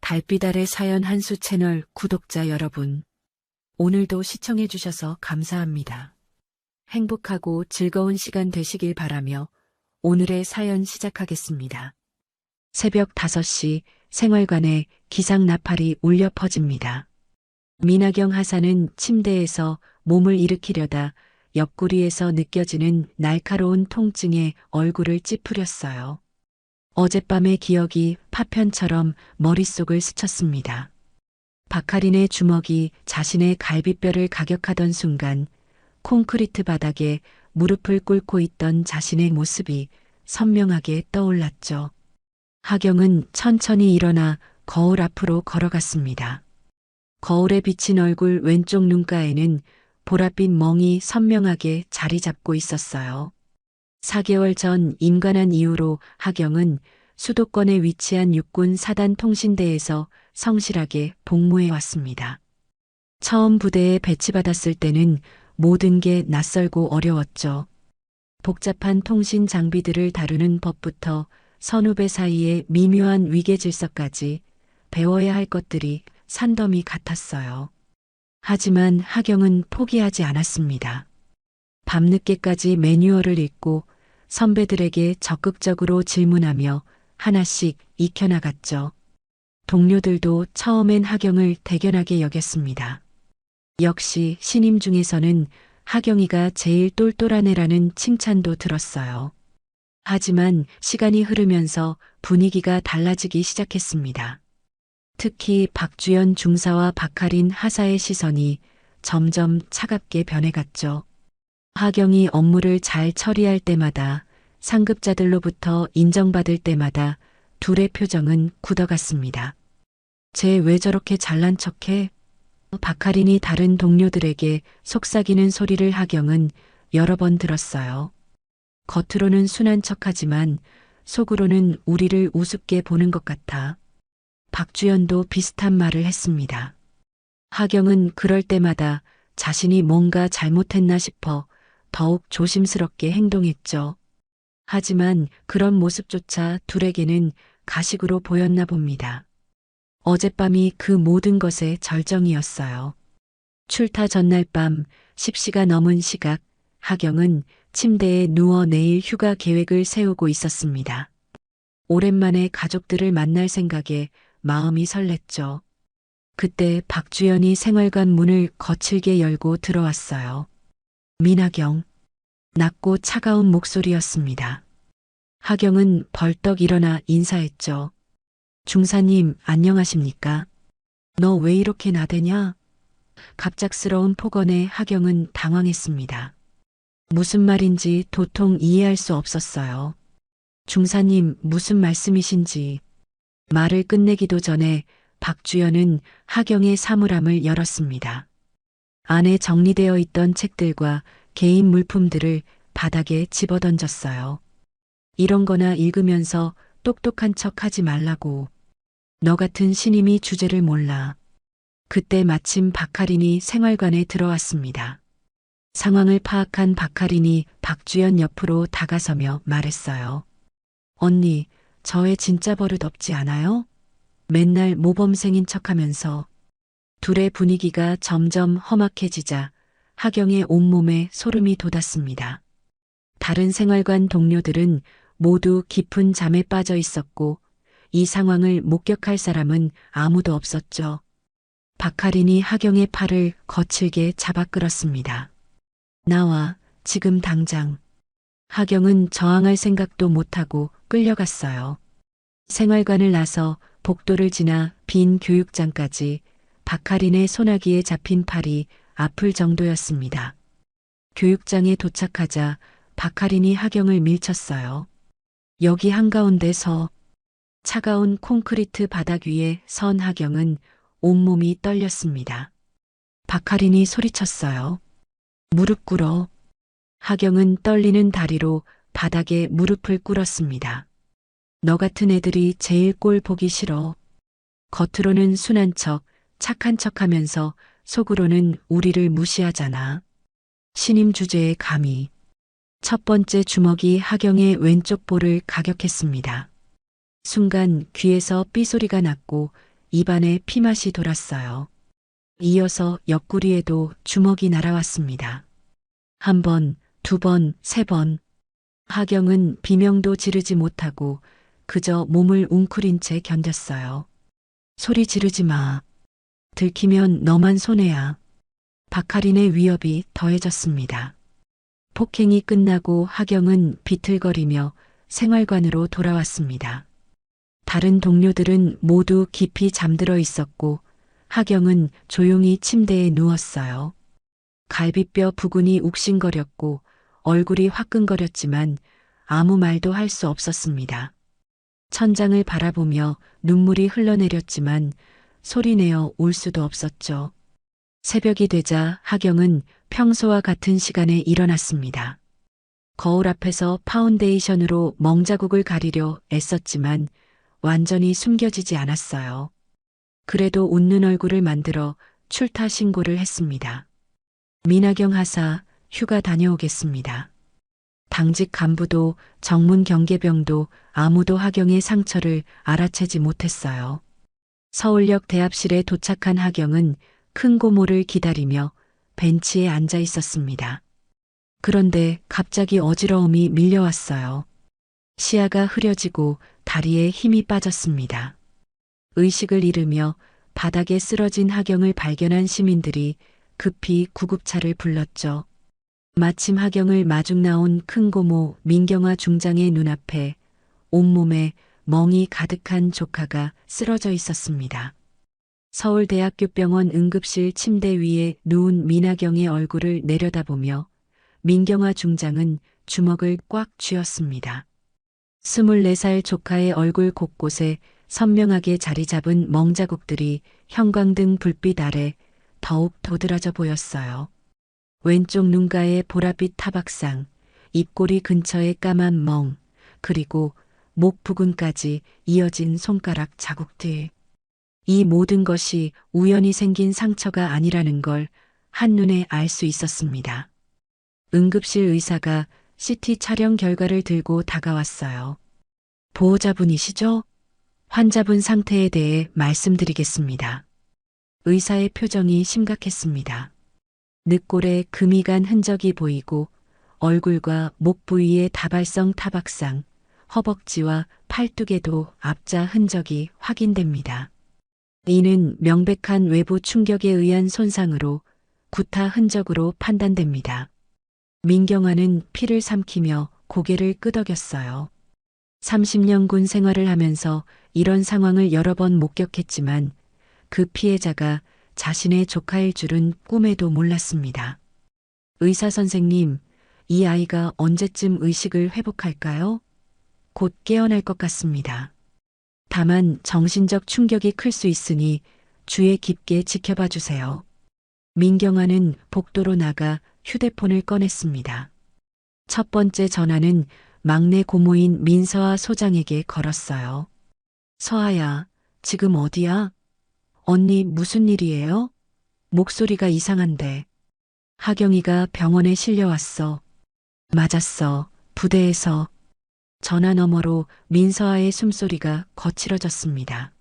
달빛 아래 사연 한수 채널 구독자 여러분, 오늘도 시청해주셔서 감사합니다. 행복하고 즐거운 시간 되시길 바라며 오늘의 사연 시작하겠습니다. 새벽 5시 생활관에 기상 나팔이 울려 퍼집니다. 민하경 하사는 침대에서 몸을 일으키려다 옆구리에서 느껴지는 날카로운 통증에 얼굴을 찌푸렸어요. 어젯밤의 기억이 파편처럼 머릿속을 스쳤습니다. 박하린의 주먹이 자신의 갈비뼈를 가격하던 순간 콘크리트 바닥에 무릎을 꿇고 있던 자신의 모습이 선명하게 떠올랐죠. 하경은 천천히 일어나 거울 앞으로 걸어갔습니다. 거울에 비친 얼굴 왼쪽 눈가에는 보랏빛 멍이 선명하게 자리 잡고 있었어요. 4개월 전 임관한 이후로 하경은 수도권에 위치한 육군 사단 통신대에서 성실하게 복무해 왔습니다. 처음 부대에 배치받았을 때는 모든 게 낯설고 어려웠죠. 복잡한 통신 장비들을 다루는 법부터 선후배 사이의 미묘한 위계 질서까지 배워야 할 것들이 산더미 같았어요. 하지만 하경은 포기하지 않았습니다. 밤늦게까지 매뉴얼을 읽고 선배들에게 적극적으로 질문하며 하나씩 익혀나갔죠. 동료들도 처음엔 하경을 대견하게 여겼습니다. 역시 신임 중에서는 하경이가 제일 똘똘한 애라는 칭찬도 들었어요. 하지만 시간이 흐르면서 분위기가 달라지기 시작했습니다. 특히 박주연 중사와 박하린 하사의 시선이 점점 차갑게 변해갔죠. 하경이 업무를 잘 처리할 때마다, 상급자들로부터 인정받을 때마다 둘의 표정은 굳어갔습니다. 쟤 왜 저렇게 잘난 척해? 박하린이 다른 동료들에게 속삭이는 소리를 하경은 여러 번 들었어요. 겉으로는 순한 척하지만 속으로는 우리를 우습게 보는 것 같아. 박주연도 비슷한 말을 했습니다. 하경은 그럴 때마다 자신이 뭔가 잘못했나 싶어 더욱 조심스럽게 행동했죠. 하지만 그런 모습조차 둘에게는 가식으로 보였나 봅니다. 어젯밤이 그 모든 것의 절정이었어요. 출타 전날 밤 10시가 넘은 시각, 하경은 침대에 누워 내일 휴가 계획을 세우고 있었습니다. 오랜만에 가족들을 만날 생각에 마음이 설렜죠. 그때 박주연이 생활관 문을 거칠게 열고 들어왔어요. 민하경. 낮고 차가운 목소리였습니다. 하경은 벌떡 일어나 인사했죠. 중사님, 안녕하십니까? 너 왜 이렇게 나대냐? 갑작스러운 폭언에 하경은 당황했습니다. 무슨 말인지 도통 이해할 수 없었어요. 중사님, 무슨 말씀이신지. 말을 끝내기도 전에 박주연은 하경의 사물함을 열었습니다. 안에 정리되어 있던 책들과 개인 물품들을 바닥에 집어던졌어요. 이런 거나 읽으면서 똑똑한 척 하지 말라고. 너 같은 신임이 주제를 몰라. 그때 마침 박하린이 생활관에 들어왔습니다. 상황을 파악한 박하린이 박주연 옆으로 다가서며 말했어요. 언니, 저의 진짜 버릇 없지 않아요? 맨날 모범생인 척하면서. 둘의 분위기가 점점 험악해지자 하경의 온몸에 소름이 돋았습니다. 다른 생활관 동료들은 모두 깊은 잠에 빠져 있었고 이 상황을 목격할 사람은 아무도 없었죠. 박하린이 하경의 팔을 거칠게 잡아 끌었습니다. 나와, 지금 당장. 하경은 저항할 생각도 못하고 끌려갔어요. 생활관을 나서 복도를 지나 빈 교육장까지 박하린의 소나기에 잡힌 팔이 아플 정도였습니다. 교육장에 도착하자 박하린이 하경을 밀쳤어요. 여기 한가운데 서. 차가운 콘크리트 바닥 위에 선 하경은 온몸이 떨렸습니다. 박하린이 소리쳤어요. 무릎 꿇어. 하경은 떨리는 다리로 바닥에 무릎을 꿇었습니다. 너 같은 애들이 제일 꼴 보기 싫어. 겉으로는 순한 척, 착한 척하면서 속으로는 우리를 무시하잖아. 신임 주제에 감히. 첫 번째 주먹이 하경의 왼쪽 볼을 가격했습니다. 순간 귀에서 삐소리가 났고 입안에 피맛이 돌았어요. 이어서 옆구리에도 주먹이 날아왔습니다. 한 번, 두 번, 세 번. 하경은 비명도 지르지 못하고 그저 몸을 웅크린 채 견뎠어요. 소리 지르지 마. 들키면 너만 손해야. 박하린의 위협이 더해졌습니다. 폭행이 끝나고 하경은 비틀거리며 생활관으로 돌아왔습니다. 다른 동료들은 모두 깊이 잠들어 있었고 하경은 조용히 침대에 누웠어요. 갈비뼈 부근이 욱신거렸고 얼굴이 화끈거렸지만 아무 말도 할 수 없었습니다. 천장을 바라보며 눈물이 흘러내렸지만 소리내어 울 수도 없었죠. 새벽이 되자 하경은 평소와 같은 시간에 일어났습니다. 거울 앞에서 파운데이션으로 멍자국을 가리려 애썼지만 완전히 숨겨지지 않았어요. 그래도 웃는 얼굴을 만들어 출타 신고를 했습니다. 민하경 하사 휴가 다녀오겠습니다. 당직 간부도 정문 경계병도 아무도 하경의 상처를 알아채지 못했어요. 서울역 대합실에 도착한 하경은 큰 고모를 기다리며 벤치에 앉아 있었습니다. 그런데 갑자기 어지러움이 밀려왔어요. 시야가 흐려지고 다리에 힘이 빠졌습니다. 의식을 잃으며 바닥에 쓰러진 하경을 발견한 시민들이 급히 구급차를 불렀죠. 마침 하경을 마중 나온 큰 고모 민경아 중장의 눈앞에 온몸에 멍이 가득한 조카가 쓰러져 있었습니다. 서울대학교 병원 응급실 침대 위에 누운 민하경의 얼굴을 내려다보며 민경아 중장은 주먹을 꽉 쥐었습니다. 24살 조카의 얼굴 곳곳에 선명하게 자리 잡은 멍자국들이 형광등 불빛 아래 더욱 도드라져 보였어요. 왼쪽 눈가에 보랏빛 타박상, 입꼬리 근처에 까만 멍, 그리고 목 부근까지 이어진 손가락 자국들. 이 모든 것이 우연히 생긴 상처가 아니라는 걸 한눈에 알 수 있었습니다. 응급실 의사가 CT 촬영 결과를 들고 다가왔어요. 보호자분이시죠? 환자분 상태에 대해 말씀드리겠습니다. 의사의 표정이 심각했습니다. 늑골에 금이 간 흔적이 보이고 얼굴과 목 부위의 다발성 타박상, 허벅지와 팔뚝에도 압자 흔적이 확인됩니다. 이는 명백한 외부 충격에 의한 손상으로 구타 흔적으로 판단됩니다. 민경아는 피를 삼키며 고개를 끄덕였어요. 30년 군 생활을 하면서 이런 상황을 여러 번 목격했지만 그 피해자가 자신의 조카일 줄은 꿈에도 몰랐습니다. 의사 선생님, 이 아이가 언제쯤 의식을 회복할까요? 곧 깨어날 것 같습니다. 다만 정신적 충격이 클 수 있으니 주의 깊게 지켜봐 주세요. 민경아는 복도로 나가 휴대폰을 꺼냈습니다. 첫 번째 전화는 막내 고모인 민서아 소장에게 걸었어요. 서아야, 지금 어디야? 언니 무슨 일이에요? 목소리가 이상한데. 하경이가 병원에 실려왔어. 맞았어. 부대에서. 전화 너머로 민서아의 숨소리가 거칠어졌습니다.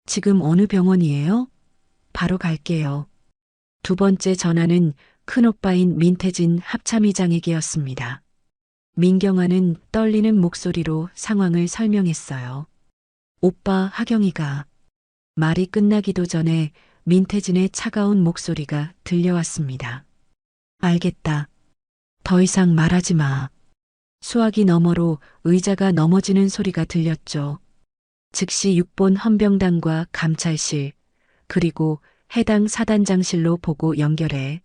지금 어느 병원이에요? 바로 갈게요. 두 번째 전화는 큰오빠인 민태진 합참의장에게였습니다. 민경아는 떨리는 목소리로 상황을 설명했어요. 오빠 하경이가. 말이 끝나기도 전에 민태진의 차가운 목소리가 들려왔습니다. 알겠다. 더 이상 말하지 마. 수화기 너머로 의자가 넘어지는 소리가 들렸죠. 즉시 6본 헌병단과 감찰실, 그리고 해당 사단장실로 보고 연결해.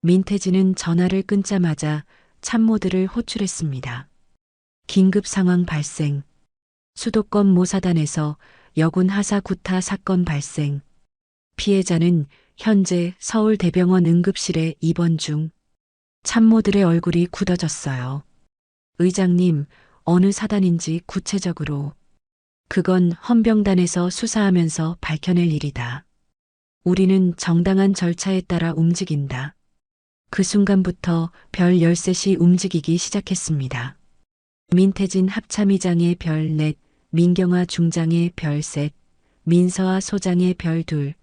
민태진은 전화를 끊자마자 참모들을 호출했습니다. 긴급 상황 발생. 수도권 모사단에서 여군 하사 구타 사건 발생. 피해자는 현재 서울대병원 응급실에 입원 중. 참모들의 얼굴이 굳어졌어요. 의장님, 어느 사단인지 구체적으로. 그건 헌병단에서 수사하면서 밝혀낼 일이다. 우리는 정당한 절차에 따라 움직인다. 그 순간부터 별 13시 움직이기 시작했습니다. 민태진 합참의장의 별 4, 민경아 중장의 별 3, 민서아 소장의 별 둘,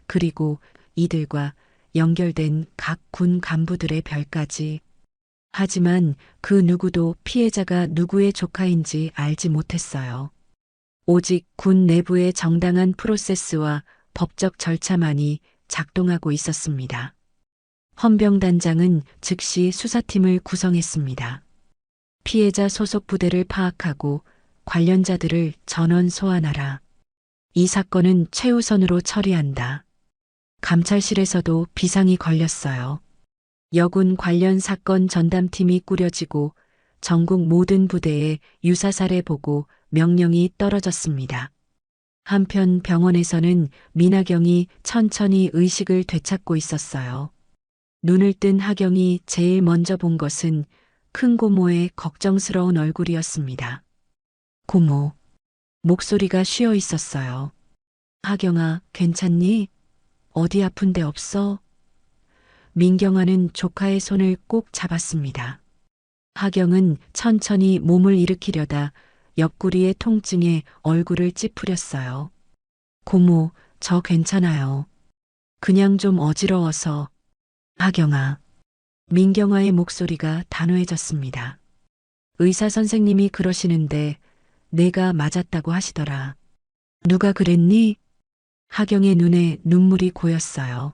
그리고 이들과 연결된 각 군 간부들의 별까지. 하지만 그 누구도 피해자가 누구의 조카인지 알지 못했어요. 오직 군 내부의 정당한 프로세스와 법적 절차만이 작동하고 있었습니다. 헌병단장은 즉시 수사팀을 구성했습니다. 피해자 소속 부대를 파악하고 관련자들을 전원 소환하라. 이 사건은 최우선으로 처리한다. 감찰실에서도 비상이 걸렸어요. 여군 관련 사건 전담팀이 꾸려지고 전국 모든 부대에 유사사례 보고 명령이 떨어졌습니다. 한편 병원에서는 민하경이 천천히 의식을 되찾고 있었어요. 눈을 뜬 하경이 제일 먼저 본 것은 큰 고모의 걱정스러운 얼굴이었습니다. 고모. 목소리가 쉬어 있었어요. 하경아, 괜찮니? 어디 아픈 데 없어? 민경아는 조카의 손을 꼭 잡았습니다. 하경은 천천히 몸을 일으키려다 옆구리의 통증에 얼굴을 찌푸렸어요. 고모, 저 괜찮아요. 그냥 좀 어지러워서. 하경아. 민경아의 목소리가 단호해졌습니다. 의사 선생님이 그러시는데 내가 맞았다고 하시더라. 누가 그랬니? 하경의 눈에 눈물이 고였어요.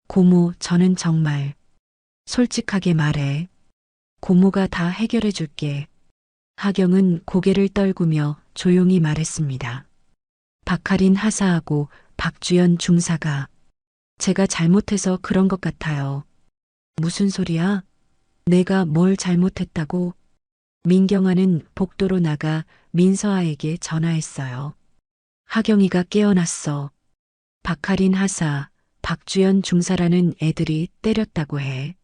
고모, 저는 정말 솔직하게 말해. 고모가 다 해결해 줄게. 하경은 고개를 떨구며 조용히 말했습니다. 박하린 하사하고 박주연 중사가 제가 잘못해서 그런 것 같아요. 무슨 소리야? 내가 뭘 잘못했다고? 민경아는 복도로 나가 민서아에게 전화했어요. 하경이가 깨어났어. 박하린 하사, 박주연 중사라는 애들이 때렸다고 해.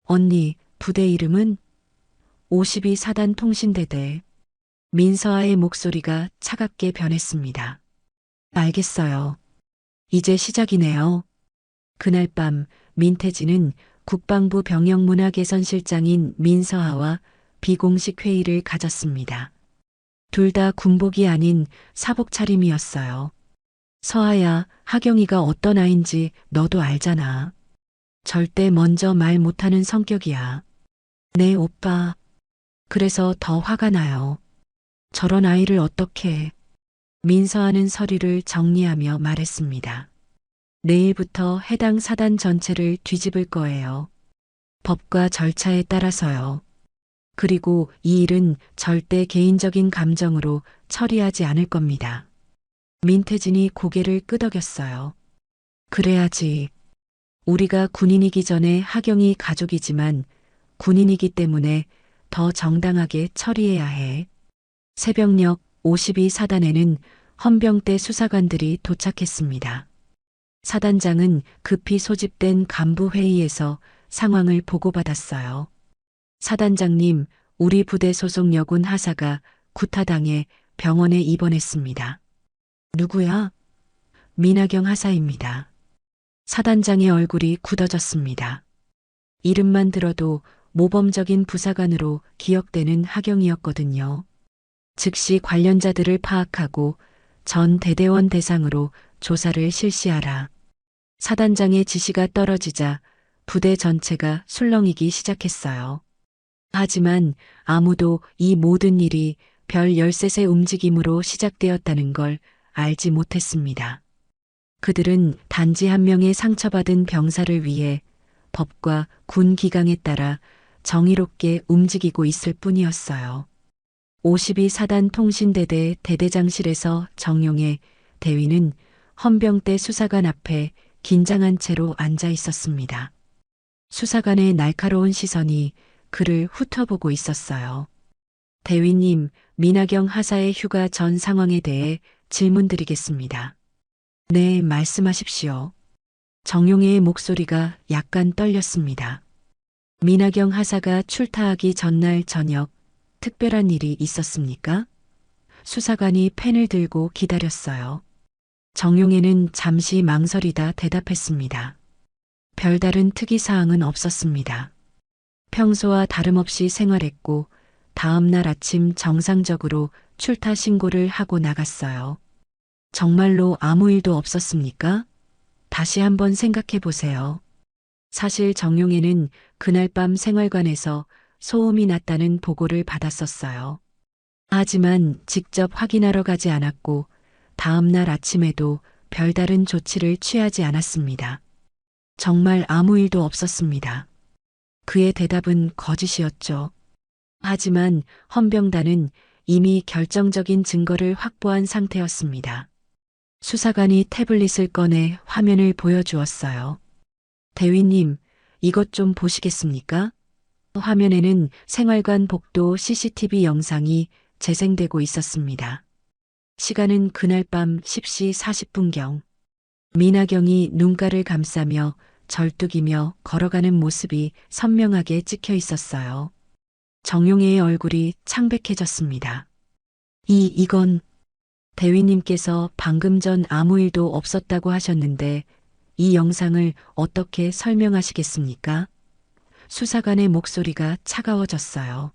언니, 부대 이름은? 52사단 통신대대. 민서아의 목소리가 차갑게 변했습니다. 알겠어요. 이제 시작이네요. 그날 밤 민태진은 국방부 병영문화개선실장인 민서아와 비공식 회의를 가졌습니다. 둘 다 군복이 아닌 사복 차림이었어요. 서아야, 하경이가 어떤 아인지 너도 알잖아. 절대 먼저 말 못하는 성격이야. 네, 오빠. 그래서 더 화가 나요. 저런 아이를 어떻게. 민서아는 서류를 정리하며 말했습니다. 내일부터 해당 사단 전체를 뒤집을 거예요. 법과 절차에 따라서요. 그리고 이 일은 절대 개인적인 감정으로 처리하지 않을 겁니다. 민태진이 고개를 끄덕였어요. 그래야지. 우리가 군인이기 전에 하경이 가족이지만 군인이기 때문에 더 정당하게 처리해야 해. 새벽녘 52사단에는 헌병대 수사관들이 도착했습니다. 사단장은 급히 소집된 간부 회의에서 상황을 보고받았어요. 사단장님, 우리 부대 소속 여군 하사가 구타당해 병원에 입원했습니다. 누구야? 민하경 하사입니다. 사단장의 얼굴이 굳어졌습니다. 이름만 들어도 모범적인 부사관으로 기억되는 하경이었거든요. 즉시 관련자들을 파악하고 전 대대원 대상으로 조사를 실시하라. 사단장의 지시가 떨어지자 부대 전체가 술렁이기 시작했어요. 하지만 아무도 이 모든 일이 별 13세 움직임으로 시작되었다는 걸 알지 못했습니다. 그들은 단지 한 명의 상처받은 병사를 위해 법과 군 기강에 따라 정의롭게 움직이고 있을 뿐이었어요. 52사단 통신대대 대대장실에서 정용의 대위는 헌병대 수사관 앞에 긴장한 채로 앉아 있었습니다. 수사관의 날카로운 시선이 그를 훑어보고 있었어요. 대위님, 민하경 하사의 휴가 전 상황에 대해 질문드리겠습니다. 네, 말씀하십시오. 정용혜의 목소리가 약간 떨렸습니다. 민하경 하사가 출타하기 전날 저녁 특별한 일이 있었습니까? 수사관이 펜을 들고 기다렸어요. 정용혜는 잠시 망설이다 대답했습니다. 별다른 특이사항은 없었습니다. 평소와 다름없이 생활했고 다음 날 아침 정상적으로 출타 신고를 하고 나갔어요. 정말로 아무 일도 없었습니까? 다시 한번 생각해 보세요. 사실 정용회는 그날 밤 생활관에서 소음이 났다는 보고를 받았었어요. 하지만 직접 확인하러 가지 않았고 다음 날 아침에도 별다른 조치를 취하지 않았습니다. 정말 아무 일도 없었습니다. 그의 대답은 거짓이었죠. 하지만 헌병단은 이미 결정적인 증거를 확보한 상태였습니다. 수사관이 태블릿을 꺼내 화면을 보여주었어요. 대위님, 이것 좀 보시겠습니까? 화면에는 생활관 복도 CCTV 영상이 재생되고 있었습니다. 시간은 그날 밤 10시 40분경. 민하경이 눈가를 감싸며 절뚝이며 걸어가는 모습이 선명하게 찍혀 있었어요. 정용혜의 얼굴이 창백해졌습니다. 이건 대위님께서 방금 전 아무 일도 없었다고 하셨는데 이 영상을 어떻게 설명하시겠습니까? 수사관의 목소리가 차가워졌어요.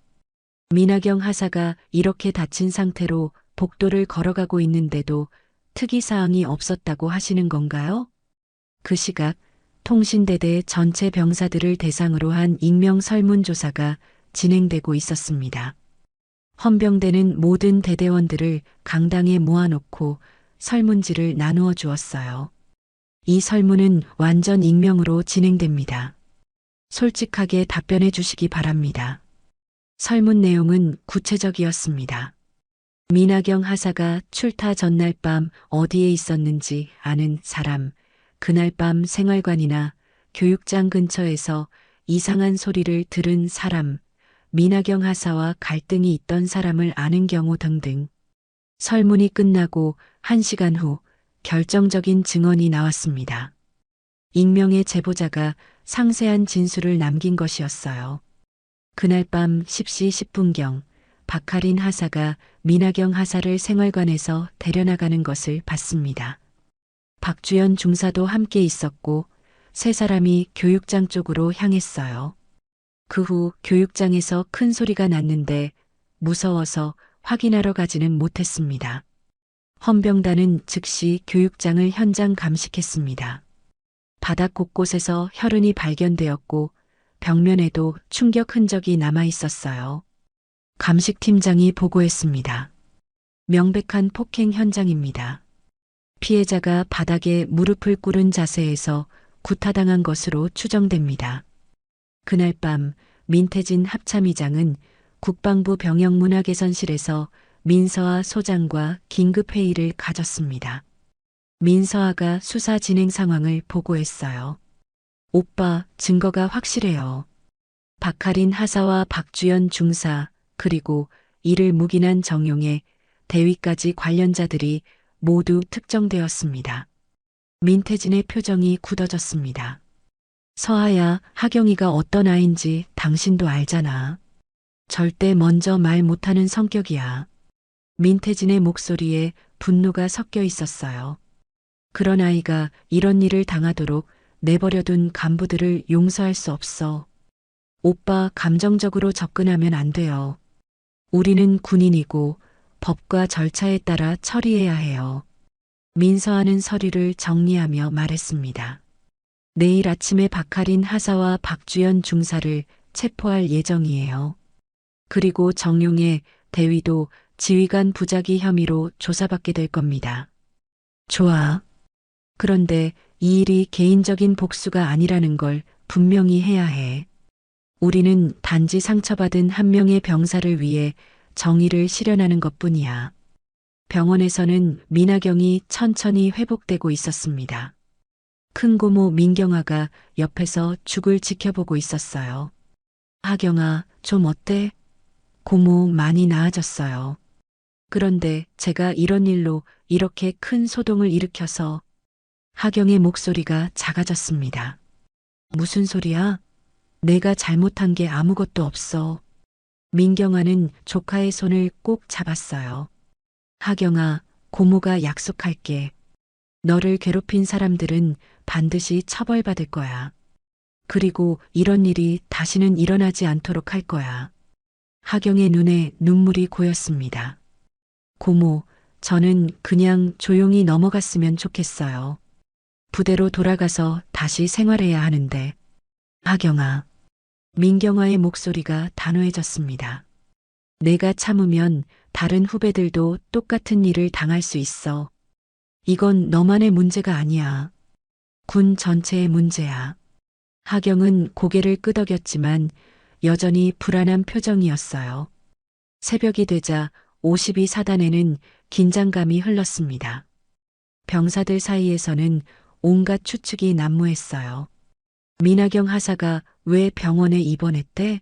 민하경 하사가 이렇게 다친 상태로 복도를 걸어가고 있는데도 특이사항이 없었다고 하시는 건가요? 그 시각 통신대대 전체 병사들을 대상으로 한 익명 설문조사가 진행되고 있었습니다. 헌병대는 모든 대대원들을 강당에 모아놓고 설문지를 나누어 주었어요. 이 설문은 완전 익명으로 진행됩니다. 솔직하게 답변해 주시기 바랍니다. 설문 내용은 구체적이었습니다. 민하경 하사가 출타 전날 밤 어디에 있었는지 아는 사람, 그날 밤 생활관이나 교육장 근처에서 이상한 소리를 들은 사람, 민하경 하사와 갈등이 있던 사람을 아는 경우 등등. 설문이 끝나고 1시간 후 결정적인 증언이 나왔습니다. 익명의 제보자가 상세한 진술을 남긴 것이었어요. 그날 밤 10시 10분경 박하린 하사가 민하경 하사를 생활관에서 데려나가는 것을 봤습니다. 박주연 중사도 함께 있었고 세 사람이 교육장 쪽으로 향했어요. 그 후 교육장에서 큰 소리가 났는데 무서워서 확인하러 가지는 못했습니다. 헌병단은 즉시 교육장을 현장 감식했습니다. 바닥 곳곳에서 혈흔이 발견되었고 벽면에도 충격 흔적이 남아 있었어요. 감식팀장이 보고했습니다. 명백한 폭행 현장입니다. 피해자가 바닥에 무릎을 꿇은 자세에서 구타당한 것으로 추정됩니다. 그날 밤 민태진 합참의장은 국방부 병영문화개선실에서 민서아 소장과 긴급회의를 가졌습니다. 민서아가 수사 진행 상황을 보고했어요. 오빠, 증거가 확실해요. 박하린 하사와 박주연 중사, 그리고 이를 묵인한 정용의 대위까지 관련자들이 모두 특정되었습니다. 민태진의 표정이 굳어졌습니다. 서아야, 하경이가 어떤 아인지 당신도 알잖아. 절대 먼저 말 못하는 성격이야. 민태진의 목소리에 분노가 섞여 있었어요. 그런 아이가 이런 일을 당하도록 내버려둔 간부들을 용서할 수 없어. 오빠 감정적으로 접근하면 안 돼요. 우리는 군인이고 법과 절차에 따라 처리해야 해요. 민서아는 서류를 정리하며 말했습니다. 내일 아침에 박하린 하사와 박주연 중사를 체포할 예정이에요. 그리고 정용의 대위도 지휘관 부작위 혐의로 조사받게 될 겁니다. 좋아. 그런데 이 일이 개인적인 복수가 아니라는 걸 분명히 해야 해. 우리는 단지 상처받은 한 명의 병사를 위해 정의를 실현하는 것뿐이야. 병원에서는 민하경이 천천히 회복되고 있었습니다. 큰 고모 민경아가 옆에서 죽을 지켜보고 있었어요. 하경아, 좀 어때? 고모 많이 나아졌어요. 그런데 제가 이런 일로 이렇게 큰 소동을 일으켜서 하경의 목소리가 작아졌습니다. 무슨 소리야? 내가 잘못한 게 아무것도 없어. 민경아는 조카의 손을 꼭 잡았어요. 하경아, 고모가 약속할게. 너를 괴롭힌 사람들은 반드시 처벌받을 거야. 그리고 이런 일이 다시는 일어나지 않도록 할 거야. 하경의 눈에 눈물이 고였습니다. 고모, 저는 그냥 조용히 넘어갔으면 좋겠어요. 부대로 돌아가서 다시 생활해야 하는데. 하경아. 민경아의 목소리가 단호해졌습니다. 내가 참으면 다른 후배들도 똑같은 일을 당할 수 있어. 이건 너만의 문제가 아니야. 군 전체의 문제야. 하경은 고개를 끄덕였지만 여전히 불안한 표정이었어요. 새벽이 되자 52사단에는 긴장감이 흘렀습니다. 병사들 사이에서는 온갖 추측이 난무했어요. 민하경 하사가 왜 병원에 입원했대?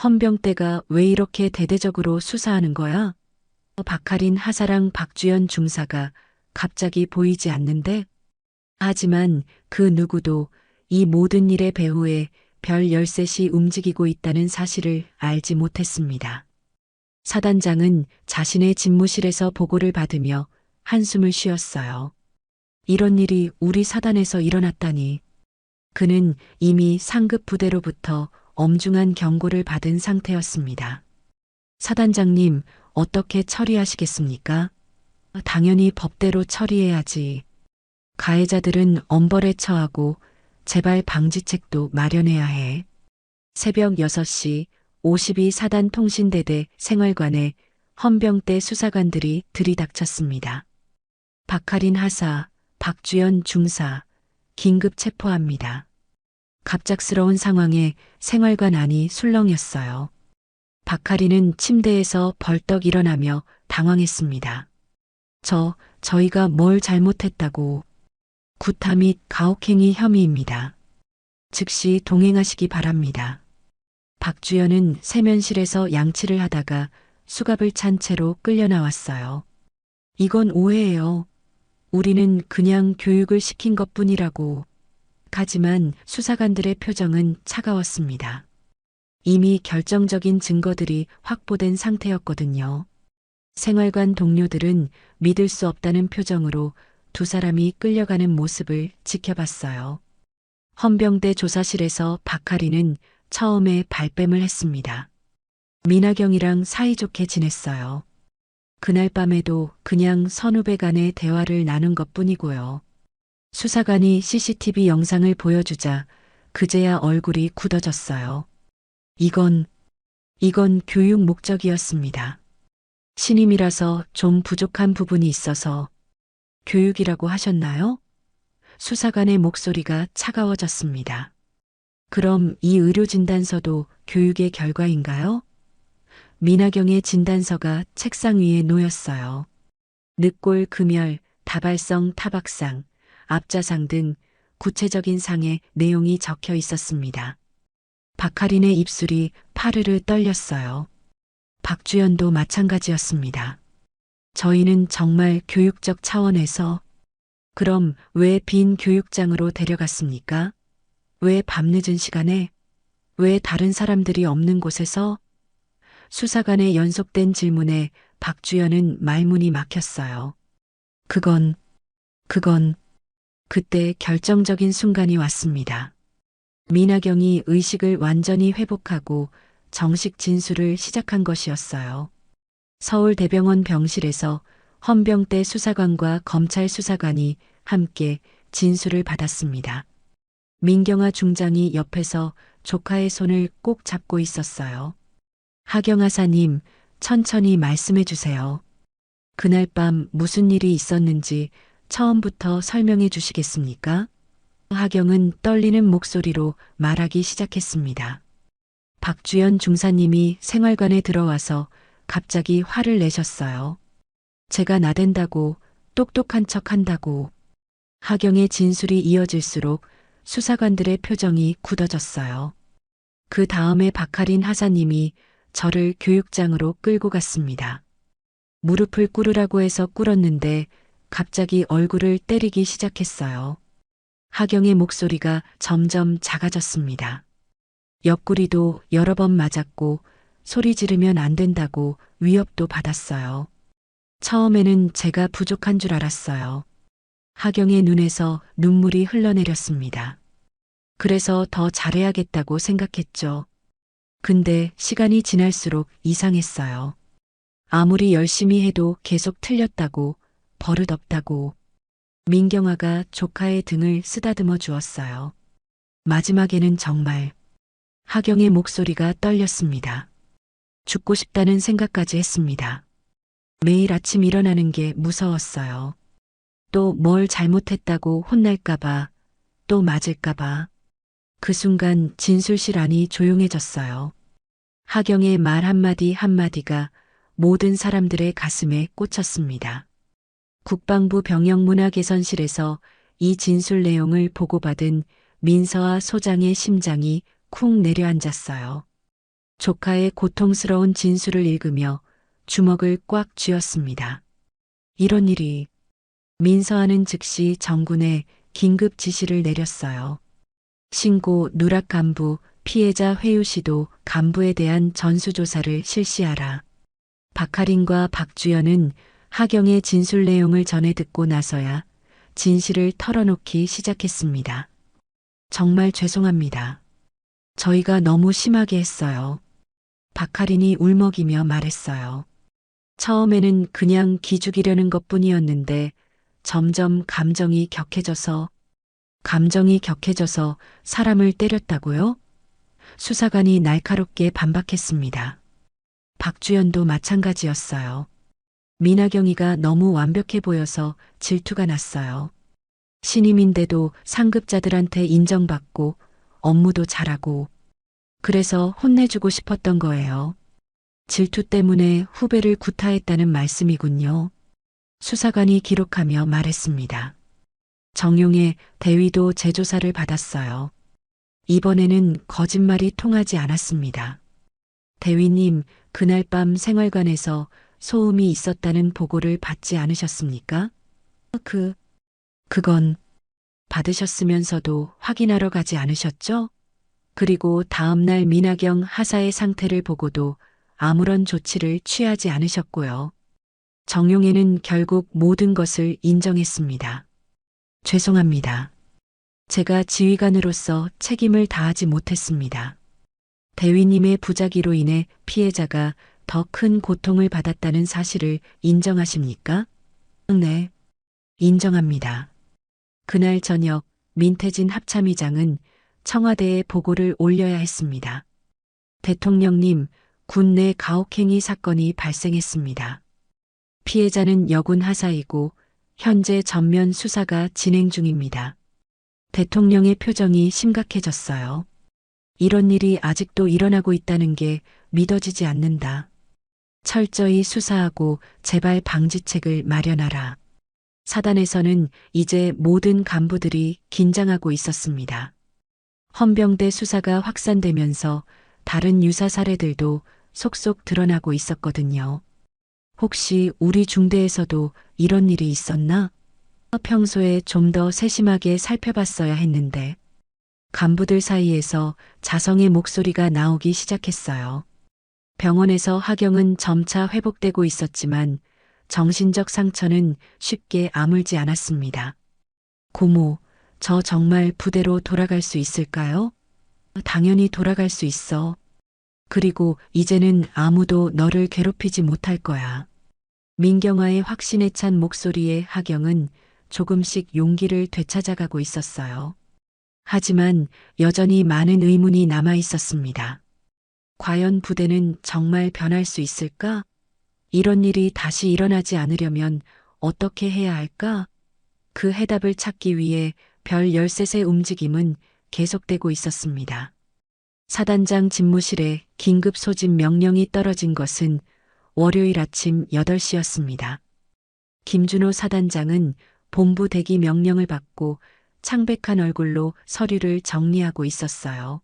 헌병대가 왜 이렇게 대대적으로 수사하는 거야? 박하린 하사랑 박주연 중사가 갑자기 보이지 않는데? 하지만 그 누구도 이 모든 일의 배후에 별 열셋이 움직이고 있다는 사실을 알지 못했습니다. 사단장은 자신의 집무실에서 보고를 받으며 한숨을 쉬었어요. 이런 일이 우리 사단에서 일어났다니. 그는 이미 상급 부대로부터 엄중한 경고를 받은 상태였습니다. 사단장님, 어떻게 처리하시겠습니까? 당연히 법대로 처리해야지. 가해자들은 엄벌에 처하고 재발 방지책도 마련해야 해. 새벽 6시 52사단 통신대대 생활관에 헌병대 수사관들이 들이닥쳤습니다. 박하린 하사, 박주연 중사, 긴급 체포합니다. 갑작스러운 상황에 생활관 안이 술렁였어요. 박하린은 침대에서 벌떡 일어나며 당황했습니다. 저희가 뭘 잘못했다고. 구타 및 가혹행위 혐의입니다. 즉시 동행하시기 바랍니다. 박주연은 세면실에서 양치를 하다가 수갑을 찬 채로 끌려 나왔어요. 이건 오해예요. 우리는 그냥 교육을 시킨 것뿐이라고. 하지만 수사관들의 표정은 차가웠습니다. 이미 결정적인 증거들이 확보된 상태였거든요. 생활관 동료들은 믿을 수 없다는 표정으로 두 사람이 끌려가는 모습을 지켜봤어요. 헌병대 조사실에서 박하리는 처음에 발뺌을 했습니다. 민하경이랑 사이좋게 지냈어요. 그날 밤에도 그냥 선후배 간의 대화를 나눈 것뿐이고요. 수사관이 CCTV 영상을 보여주자 그제야 얼굴이 굳어졌어요. 이건 교육 목적이었습니다. 신임이라서 좀 부족한 부분이 있어서. 교육이라고 하셨나요? 수사관의 목소리가 차가워졌습니다. 그럼 이 의료진단서도 교육의 결과인가요? 민하경의 진단서가 책상 위에 놓였어요. 늑골 금열, 다발성 타박상, 압자상 등 구체적인 상의 내용이 적혀 있었습니다. 박하린의 입술이 파르르 떨렸어요. 박주연도 마찬가지였습니다. 저희는 정말 교육적 차원에서. 그럼 왜 빈 교육장으로 데려갔습니까? 왜 밤늦은 시간에? 왜 다른 사람들이 없는 곳에서? 수사관의 연속된 질문에 박주연은 말문이 막혔어요. 그건 그때 결정적인 순간이 왔습니다. 민하경이 의식을 완전히 회복하고 정식 진술을 시작한 것이었어요. 서울대병원 병실에서 헌병대 수사관과 검찰 수사관이 함께 진술을 받았습니다. 민경아 중장이 옆에서 조카의 손을 꼭 잡고 있었어요. 하경하사님, 천천히 말씀해 주세요. 그날 밤 무슨 일이 있었는지 처음부터 설명해 주시겠습니까? 하경은 떨리는 목소리로 말하기 시작했습니다. 박주연 중사님이 생활관에 들어와서 갑자기 화를 내셨어요. 제가 나댄다고, 똑똑한 척 한다고. 하경의 진술이 이어질수록 수사관들의 표정이 굳어졌어요. 그 다음에 박하린 하사님이 저를 교육장으로 끌고 갔습니다. 무릎을 꿇으라고 해서 꿇었는데 갑자기 얼굴을 때리기 시작했어요. 하경의 목소리가 점점 작아졌습니다. 옆구리도 여러 번 맞았고 소리 지르면 안 된다고 위협도 받았어요. 처음에는 제가 부족한 줄 알았어요. 하경의 눈에서 눈물이 흘러내렸습니다. 그래서 더 잘해야겠다고 생각했죠. 근데 시간이 지날수록 이상했어요. 아무리 열심히 해도 계속 틀렸다고, 버릇없다고. 민경아가 조카의 등을 쓰다듬어 주었어요. 마지막에는 정말 하경의 목소리가 떨렸습니다. 죽고 싶다는 생각까지 했습니다. 매일 아침 일어나는 게 무서웠어요. 또 뭘 잘못했다고 혼날까봐, 또 맞을까봐. 그 순간 진술실 안이 조용해졌어요. 하경의 말 한마디 한마디가 모든 사람들의 가슴에 꽂혔습니다. 국방부 병영문화개선실에서 이 진술 내용을 보고받은 민서아 소장의 심장이 쿵 내려앉았어요. 조카의 고통스러운 진술을 읽으며 주먹을 꽉 쥐었습니다. 이런 일이. 민서아는 즉시 정군에 긴급 지시를 내렸어요. 신고 누락 간부, 피해자 회유 시도 간부에 대한 전수조사를 실시하라. 박하린과 박주연은 하경의 진술 내용을 전해 듣고 나서야 진실을 털어놓기 시작했습니다. 정말 죄송합니다. 저희가 너무 심하게 했어요. 박하린이 울먹이며 말했어요. 처음에는 그냥 기죽이려는 것뿐이었는데 점점 감정이 격해져서 사람을 때렸다고요? 수사관이 날카롭게 반박했습니다. 박주연도 마찬가지였어요. 민하경이가 너무 완벽해 보여서 질투가 났어요. 신임인데도 상급자들한테 인정받고 업무도 잘하고 그래서 혼내주고 싶었던 거예요. 질투 때문에 후배를 구타했다는 말씀이군요. 수사관이 기록하며 말했습니다. 정용의 대위도 재조사를 받았어요. 이번에는 거짓말이 통하지 않았습니다. 대위님, 그날 밤 생활관에서 소음이 있었다는 보고를 받지 않으셨습니까? 그건 받으셨으면서도 확인하러 가지 않으셨죠? 그리고 다음날 민하경 하사의 상태를 보고도 아무런 조치를 취하지 않으셨고요. 정용회는 결국 모든 것을 인정했습니다. 죄송합니다. 제가 지휘관으로서 책임을 다하지 못했습니다. 대위님의 부작위로 인해 피해자가 더 큰 고통을 받았다는 사실을 인정하십니까? 네, 인정합니다. 그날 저녁 민태진 합참의장은 청와대에 보고를 올려야 했습니다. 대통령님, 군 내 가혹행위 사건이 발생했습니다. 피해자는 여군 하사이고 현재 전면 수사가 진행 중입니다. 대통령의 표정이 심각해졌어요. 이런 일이 아직도 일어나고 있다는 게 믿어지지 않는다. 철저히 수사하고 재발 방지책을 마련하라. 사단에서는 이제 모든 간부들이 긴장하고 있었습니다. 헌병대 수사가 확산되면서 다른 유사 사례들도 속속 드러나고 있었거든요. 혹시 우리 중대에서도 이런 일이 있었나? 평소에 좀 더 세심하게 살펴봤어야 했는데 간부들 사이에서 자성의 목소리가 나오기 시작했어요. 병원에서 하경은 점차 회복되고 있었지만 정신적 상처는 쉽게 아물지 않았습니다. 고모, 저 정말 부대로 돌아갈 수 있을까요? 당연히 돌아갈 수 있어. 그리고 이제는 아무도 너를 괴롭히지 못할 거야. 민경아의 확신에 찬 목소리에 하경은 조금씩 용기를 되찾아가고 있었어요. 하지만 여전히 많은 의문이 남아 있었습니다. 과연 부대는 정말 변할 수 있을까? 이런 일이 다시 일어나지 않으려면 어떻게 해야 할까? 그 해답을 찾기 위해 별 13의 움직임은 계속되고 있었습니다. 사단장 집무실에 긴급 소집 명령이 떨어진 것은 월요일 아침 8시였습니다. 김준호 사단장은 본부 대기 명령을 받고 창백한 얼굴로 서류를 정리하고 있었어요.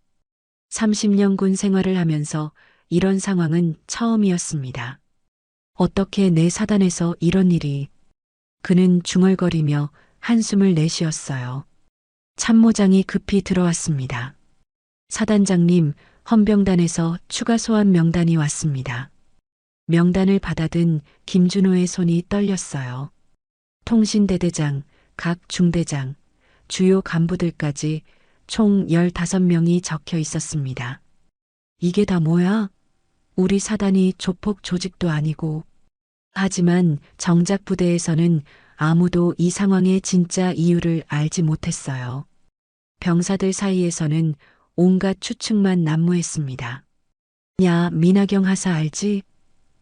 30년 군 생활을 하면서 이런 상황은 처음이었습니다. 어떻게 내 사단에서 이런 일이. 그는 중얼거리며 한숨을 내쉬었어요. 참모장이 급히 들어왔습니다. 사단장님, 헌병단에서 추가 소환 명단이 왔습니다. 명단을 받아든 김준호의 손이 떨렸어요. 통신대대장, 각 중대장, 주요 간부들까지 총 15명이 적혀 있었습니다. 이게 다 뭐야? 우리 사단이 조폭 조직도 아니고 하지만 정작 부대에서는 아무도 이 상황의 진짜 이유를 알지 못했어요. 병사들 사이에서는 온갖 추측만 난무했습니다. 야, 민하경 하사 알지?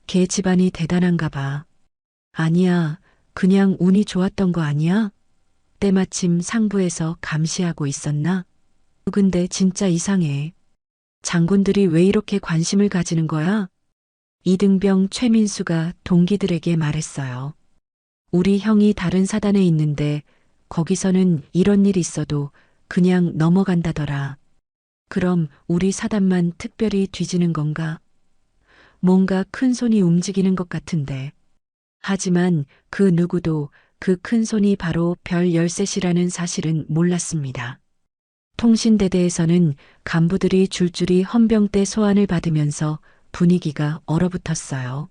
걔 집안이 대단한가 봐. 아니야, 그냥 운이 좋았던 거 아니야? 때마침 상부에서 감시하고 있었나? 근데 진짜 이상해. 장군들이 왜 이렇게 관심을 가지는 거야? 이등병 최민수가 동기들에게 말했어요. 우리 형이 다른 사단에 있는데 거기서는 이런 일 있어도 그냥 넘어간다더라. 그럼 우리 사단만 특별히 뒤지는 건가? 뭔가 큰 손이 움직이는 것 같은데. 하지만 그 누구도 그 큰 손이 바로 별 열셋이라는 사실은 몰랐습니다. 통신대대에서는 간부들이 줄줄이 헌병대 소환을 받으면서 분위기가 얼어붙었어요.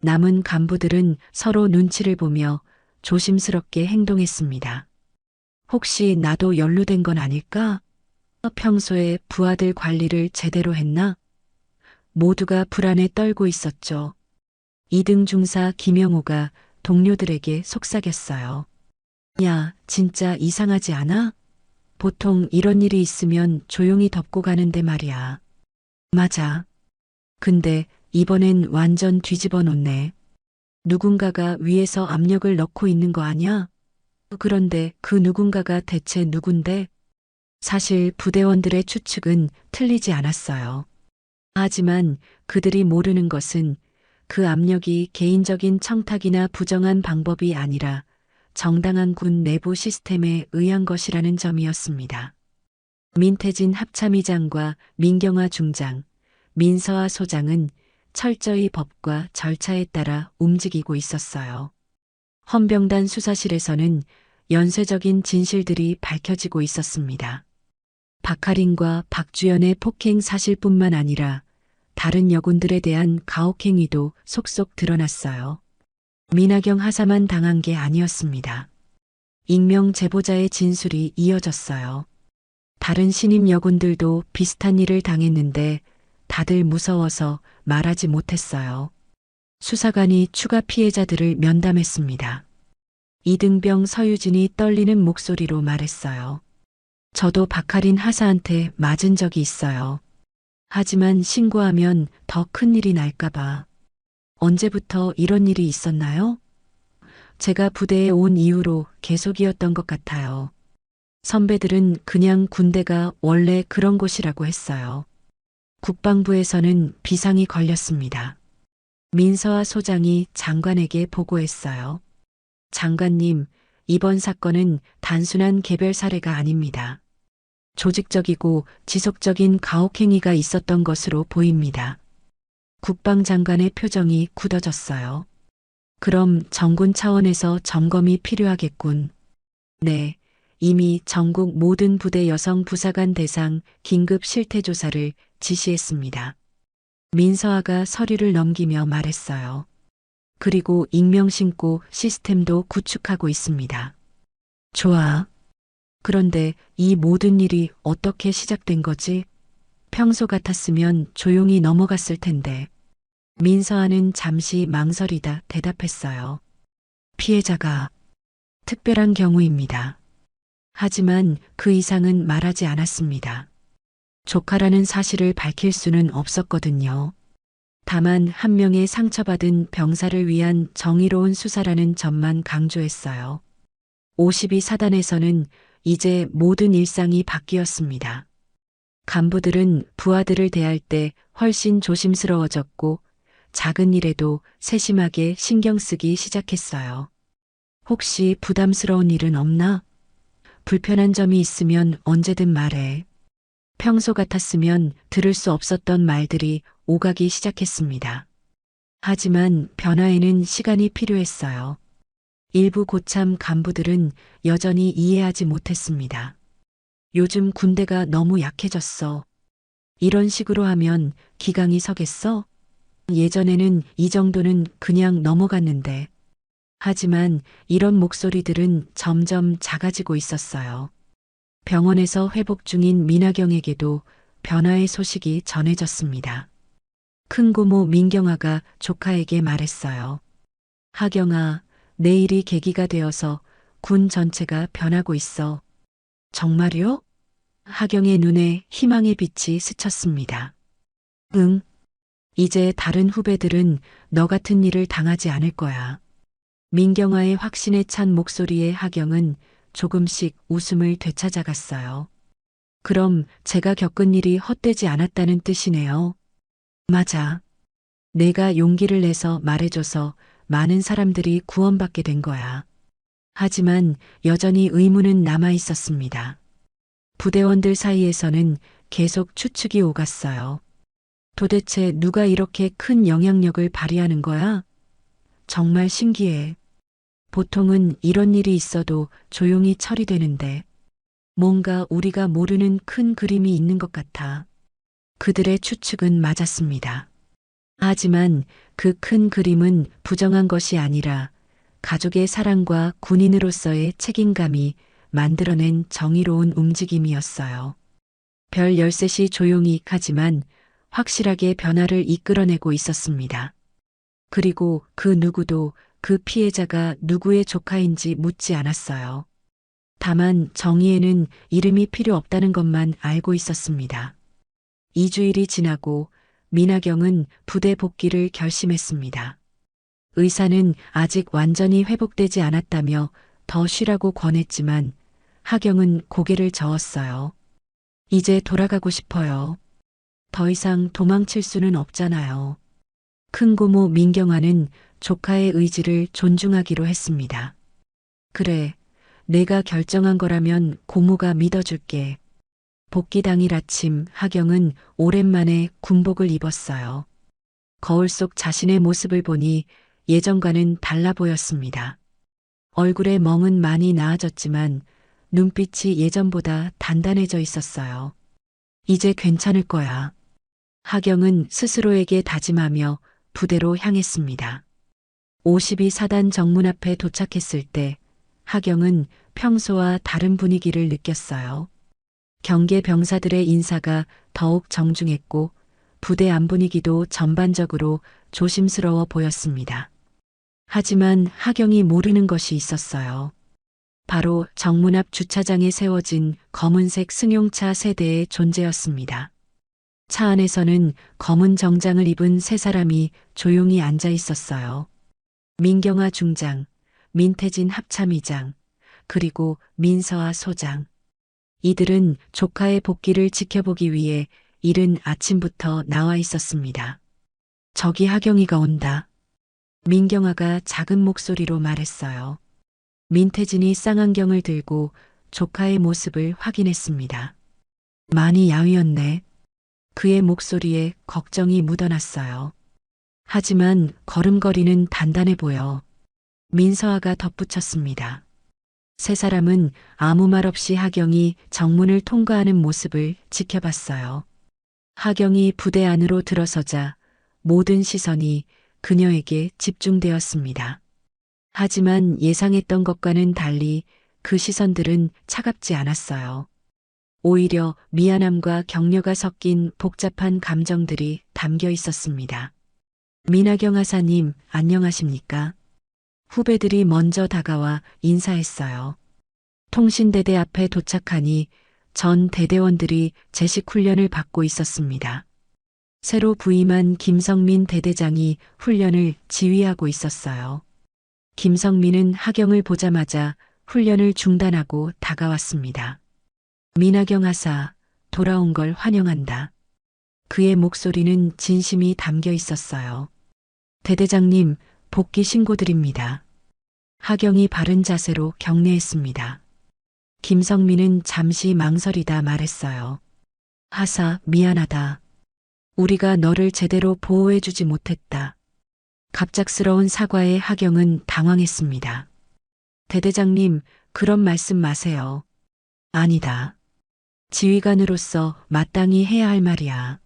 남은 간부들은 서로 눈치를 보며 조심스럽게 행동했습니다. 혹시 나도 연루된 건 아닐까? 평소에 부하들 관리를 제대로 했나? 모두가 불안에 떨고 있었죠. 2등 중사 김영호가 동료들에게 속삭였어요. 야, 진짜 이상하지 않아? 보통 이런 일이 있으면 조용히 덮고 가는데 말이야. 맞아. 근데 이번엔 완전 뒤집어 놓네. 누군가가 위에서 압력을 넣고 있는 거 아니야? 그런데 그 누군가가 대체 누군데? 사실 부대원들의 추측은 틀리지 않았어요. 하지만 그들이 모르는 것은 그 압력이 개인적인 청탁이나 부정한 방법이 아니라 정당한 군 내부 시스템에 의한 것이라는 점이었습니다. 민태진 합참의장과 민경화 중장, 민서아 소장은 철저히 법과 절차에 따라 움직이고 있었어요. 헌병단 수사실에서는 연쇄적인 진실들이 밝혀지고 있었습니다. 박하린과 박주연의 폭행 사실뿐만 아니라 다른 여군들에 대한 가혹행위도 속속 드러났어요. 민하경 하사만 당한 게 아니었습니다. 익명 제보자의 진술이 이어졌어요. 다른 신임 여군들도 비슷한 일을 당했는데 다들 무서워서 말하지 못했어요. 수사관이 추가 피해자들을 면담했습니다. 이등병 서유진이 떨리는 목소리로 말했어요. 저도 박하린 하사한테 맞은 적이 있어요. 하지만 신고하면 더 큰 일이 날까봐. 언제부터 이런 일이 있었나요? 제가 부대에 온 이후로 계속이었던 것 같아요. 선배들은 그냥 군대가 원래 그런 곳이라고 했어요. 국방부에서는 비상이 걸렸습니다. 민서아 소장이 장관에게 보고했어요. 장관님, 이번 사건은 단순한 개별 사례가 아닙니다. 조직적이고 지속적인 가혹행위가 있었던 것으로 보입니다. 국방장관의 표정이 굳어졌어요. 그럼 정군 차원에서 점검이 필요하겠군. 네, 이미 전국 모든 부대 여성 부사관 대상 긴급 실태조사를 지시했습니다. 민서아가 서류를 넘기며 말했어요. 그리고 익명 신고 시스템도 구축하고 있습니다. 좋아. 그런데 이 모든 일이 어떻게 시작된 거지? 평소 같았으면 조용히 넘어갔을 텐데. 민서아는 잠시 망설이다 대답했어요. 피해자가 특별한 경우입니다. 하지만 그 이상은 말하지 않았습니다. 조카라는 사실을 밝힐 수는 없었거든요. 다만 한 명의 상처받은 병사를 위한 정의로운 수사라는 점만 강조했어요. 52사단에서는 이제 모든 일상이 바뀌었습니다. 간부들은 부하들을 대할 때 훨씬 조심스러워졌고 작은 일에도 세심하게 신경 쓰기 시작했어요. 혹시 부담스러운 일은 없나? 불편한 점이 있으면 언제든 말해. 평소 같았으면 들을 수 없었던 말들이 오가기 시작했습니다. 하지만 변화에는 시간이 필요했어요. 일부 고참 간부들은 여전히 이해하지 못했습니다. 요즘 군대가 너무 약해졌어. 이런 식으로 하면 기강이 서겠어? 예전에는 이 정도는 그냥 넘어갔는데. 하지만 이런 목소리들은 점점 작아지고 있었어요. 병원에서 회복 중인 민하경에게도 변화의 소식이 전해졌습니다. 큰고모 민경아가 조카에게 말했어요. 하경아, 내일이 계기가 되어서 군 전체가 변하고 있어. 정말요? 하경의 눈에 희망의 빛이 스쳤습니다. 응, 이제 다른 후배들은 너 같은 일을 당하지 않을 거야. 민경아의 확신에 찬 목소리에 하경은 조금씩 웃음을 되찾아갔어요. 그럼 제가 겪은 일이 헛되지 않았다는 뜻이네요. 맞아. 내가 용기를 내서 말해줘서 많은 사람들이 구원받게 된 거야. 하지만 여전히 의문은 남아 있었습니다. 부대원들 사이에서는 계속 추측이 오갔어요. 도대체 누가 이렇게 큰 영향력을 발휘하는 거야? 정말 신기해. 보통은 이런 일이 있어도 조용히 처리되는데 뭔가 우리가 모르는 큰 그림이 있는 것 같아. 그들의 추측은 맞았습니다. 하지만 그 큰 그림은 부정한 것이 아니라 가족의 사랑과 군인으로서의 책임감이 만들어낸 정의로운 움직임이었어요. 별 13시 조용히 하지만 확실하게 변화를 이끌어내고 있었습니다. 그리고 그 누구도 그 피해자가 누구의 조카인지 묻지 않았어요. 다만 정의에는 이름이 필요 없다는 것만 알고 있었습니다. 2주일이 지나고 민하경은 부대 복귀를 결심했습니다. 의사는 아직 완전히 회복되지 않았다며 더 쉬라고 권했지만 하경은 고개를 저었어요. 이제 돌아가고 싶어요. 더 이상 도망칠 수는 없잖아요. 큰 고모 민경아는 조카의 의지를 존중하기로 했습니다. 그래, 내가 결정한 거라면 고모가 믿어줄게. 복귀 당일 아침 하경은 오랜만에 군복을 입었어요. 거울 속 자신의 모습을 보니 예전과는 달라 보였습니다. 얼굴에 멍은 많이 나아졌지만 눈빛이 예전보다 단단해져 있었어요. 이제 괜찮을 거야. 하경은 스스로에게 다짐하며 부대로 향했습니다. 52사단 정문 앞에 도착했을 때 하경은 평소와 다른 분위기를 느꼈어요. 경계 병사들의 인사가 더욱 정중했고 부대 안 분위기도 전반적으로 조심스러워 보였습니다. 하지만 하경이 모르는 것이 있었어요. 바로 정문 앞 주차장에 세워진 검은색 승용차 세대의 존재였습니다. 차 안에서는 검은 정장을 입은 세 사람이 조용히 앉아 있었어요. 민경아 중장, 민태진 합참의장, 그리고 민서아 소장. 이들은 조카의 복귀를 지켜보기 위해 이른 아침부터 나와 있었습니다. 저기 하경이가 온다. 민경아가 작은 목소리로 말했어요. 민태진이 쌍안경을 들고 조카의 모습을 확인했습니다. 많이 야위었네. 그의 목소리에 걱정이 묻어났어요. 하지만 걸음걸이는 단단해 보여. 민서아가 덧붙였습니다. 세 사람은 아무 말 없이 하경이 정문을 통과하는 모습을 지켜봤어요. 하경이 부대 안으로 들어서자 모든 시선이 그녀에게 집중되었습니다. 하지만 예상했던 것과는 달리 그 시선들은 차갑지 않았어요. 오히려 미안함과 격려가 섞인 복잡한 감정들이 담겨 있었습니다. 민하경 하사님, 안녕하십니까? 후배들이 먼저 다가와 인사했어요. 통신대대 앞에 도착하니 전 대대원들이 제식 훈련을 받고 있었습니다. 새로 부임한 김성민 대대장이 훈련을 지휘하고 있었어요. 김성민은 하경을 보자마자 훈련을 중단하고 다가왔습니다. 민하경 하사, 돌아온 걸 환영한다. 그의 목소리는 진심이 담겨 있었어요. 대대장님, 복귀 신고드립니다. 하경이 바른 자세로 격려했습니다. 김성민은 잠시 망설이다 말했어요. 하사, 미안하다. 우리가 너를 제대로 보호해주지 못했다. 갑작스러운 사과에 하경은 당황했습니다. 대대장님, 그런 말씀 마세요. 아니다. 지휘관으로서 마땅히 해야 할 말이야.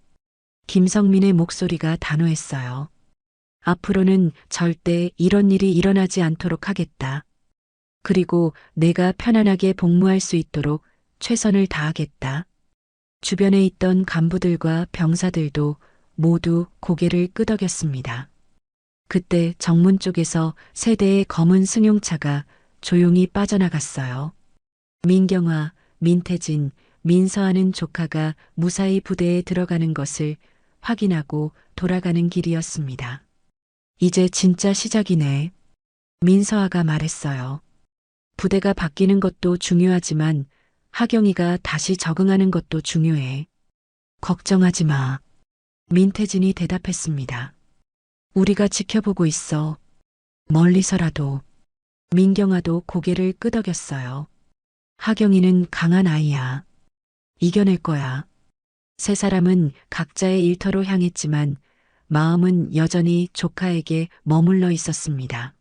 김성민의 목소리가 단호했어요. 앞으로는 절대 이런 일이 일어나지 않도록 하겠다. 그리고 내가 편안하게 복무할 수 있도록 최선을 다하겠다. 주변에 있던 간부들과 병사들도 모두 고개를 끄덕였습니다. 그때 정문 쪽에서 세 대의 검은 승용차가 조용히 빠져나갔어요. 민경아, 민태진, 민서하는 조카가 무사히 부대에 들어가는 것을 확인하고 돌아가는 길이었습니다. 이제 진짜 시작이네. 민서아가 말했어요. 부대가 바뀌는 것도 중요하지만 하경이가 다시 적응하는 것도 중요해. 걱정하지 마. 민태진이 대답했습니다. 우리가 지켜보고 있어. 멀리서라도. 민경아도 고개를 끄덕였어요. 하경이는 강한 아이야. 이겨낼 거야. 세 사람은 각자의 일터로 향했지만 마음은 여전히 조카에게 머물러 있었습니다.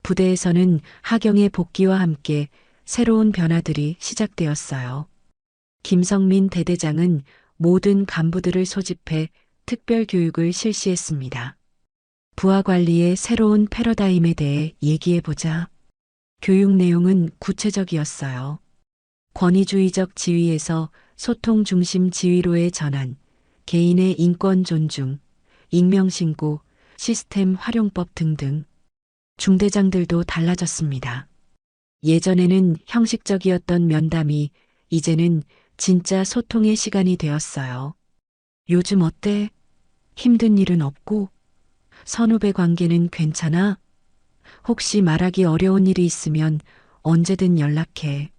부대에서는 하경의 복귀와 함께 새로운 변화들이 시작되었어요. 김성민 대대장은 모든 간부들을 소집해 특별 교육을 실시했습니다. 부하 관리의 새로운 패러다임에 대해 얘기해보자. 교육 내용은 구체적이었어요. 권위주의적 지휘에서 소통 중심 지휘로의 전환, 개인의 인권 존중, 익명신고, 시스템 활용법 등등. 중대장들도 달라졌습니다. 예전에는 형식적이었던 면담이 이제는 진짜 소통의 시간이 되었어요. 요즘 어때? 힘든 일은 없고? 선후배 관계는 괜찮아? 혹시 말하기 어려운 일이 있으면 언제든 연락해.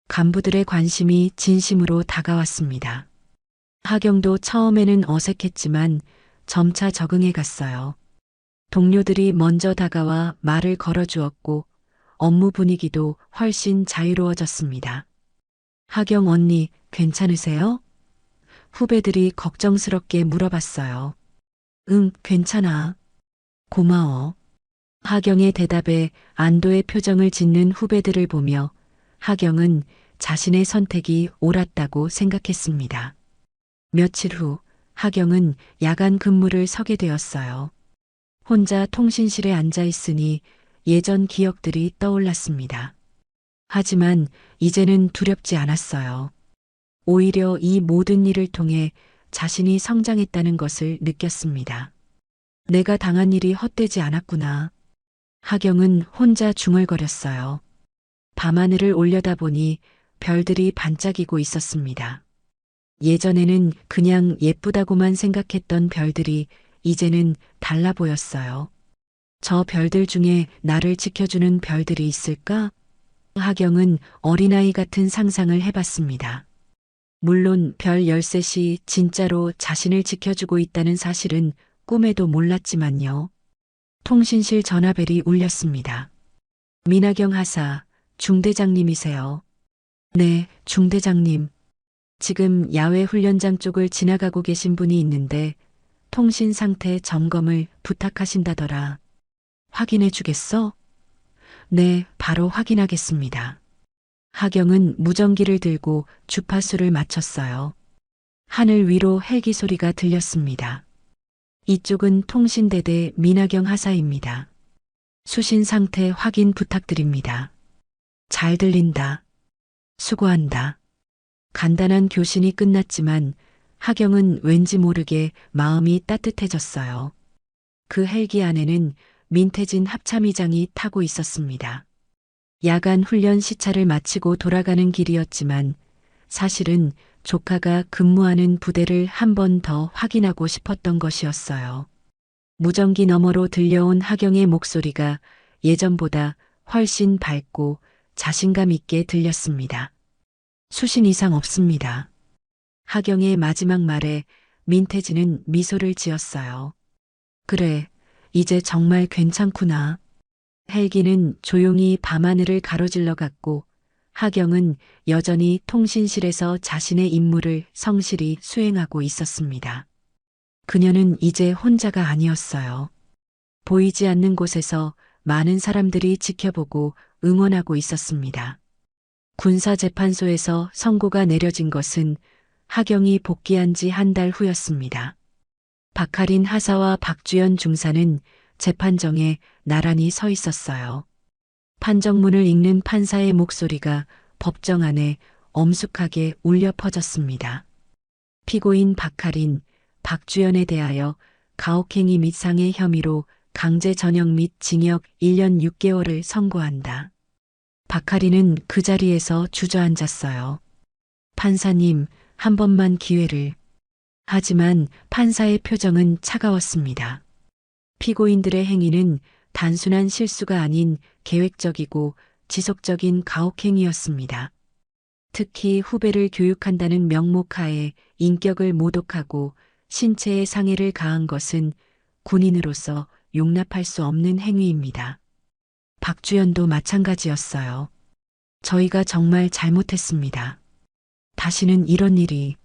간부들의 관심이 진심으로 다가왔습니다. 하경도 처음에는 어색했지만 점차 적응해 갔어요. 동료들이 먼저 다가와 말을 걸어주었고 업무 분위기도 훨씬 자유로워졌습니다. 하경 언니, 괜찮으세요? 후배들이 걱정스럽게 물어봤어요. 응, 괜찮아. 고마워. 하경의 대답에 안도의 표정을 짓는 후배들을 보며 하경은 자신의 선택이 옳았다고 생각했습니다. 며칠 후 하경은 야간 근무를 서게 되었어요. 혼자 통신실에 앉아 있으니 예전 기억들이 떠올랐습니다. 하지만 이제는 두렵지 않았어요. 오히려 이 모든 일을 통해 자신이 성장했다는 것을 느꼈습니다. 내가 당한 일이 헛되지 않았구나. 하경은 혼자 중얼거렸어요. 밤하늘을 올려다보니 별들이 반짝이고 있었습니다. 예전에는 그냥 예쁘다고만 생각했던 별들이 이제는 달라 보였어요. 저 별들 중에 나를 지켜주는 별들이 있을까? 하경은 어린아이 같은 상상을 해봤습니다. 물론 별 13이 진짜로 자신을 지켜주고 있다는 사실은 꿈에도 몰랐지만요. 통신실 전화벨이 울렸습니다. 민하경 하사, 중대장님이세요. 네, 중대장님. 지금 야외 훈련장 쪽을 지나가고 계신 분이 있는데 통신 상태 점검을 부탁하신다더라. 확인해 주겠어? 네, 바로 확인하겠습니다. 하경은 무전기를 들고 주파수를 맞췄어요. 하늘 위로 헬기 소리가 들렸습니다. 이쪽은 통신대대 민하경 하사입니다. 수신 상태 확인 부탁드립니다. 잘 들린다. 수고한다. 간단한 교신이 끝났지만 하경은 왠지 모르게 마음이 따뜻해졌어요. 그 헬기 안에는 민태진 합참의장이 타고 있었습니다. 야간 훈련 시차를 마치고 돌아가는 길이었지만 사실은 조카가 근무하는 부대를 한 번 더 확인하고 싶었던 것이었어요. 무전기 너머로 들려온 하경의 목소리가 예전보다 훨씬 밝고 자신감 있게 들렸습니다. 수신 이상 없습니다. 하경의 마지막 말에 민태진은 미소를 지었어요. 그래, 이제 정말 괜찮구나. 헬기는 조용히 밤하늘을 가로질러 갔고 하경은 여전히 통신실에서 자신의 임무를 성실히 수행하고 있었습니다. 그녀는 이제 혼자가 아니었어요. 보이지 않는 곳에서 많은 사람들이 지켜보고 응원하고 있었습니다. 군사재판소에서 선고가 내려진 것은 하경이 복귀한 지 한 달 후였습니다. 박하린 하사와 박주연 중사는 재판정에 나란히 서 있었어요. 판정문을 읽는 판사의 목소리가 법정 안에 엄숙하게 울려 퍼졌습니다. 피고인 박하린, 박주연에 대하여 가혹행위 및 상해 혐의로 강제 전역 및 징역 1년 6개월을 선고한다. 박하리는 그 자리에서 주저앉았어요. 판사님, 한 번만 기회를. 하지만 판사의 표정은 차가웠습니다. 피고인들의 행위는 단순한 실수가 아닌 계획적이고 지속적인 가혹행위였습니다. 특히 후배를 교육한다는 명목하에 인격을 모독하고 신체에 상해를 가한 것은 군인으로서 용납할 수 없는 행위입니다. 박주연도 마찬가지였어요. 저희가 정말 잘못했습니다. 다시는 이런 일이.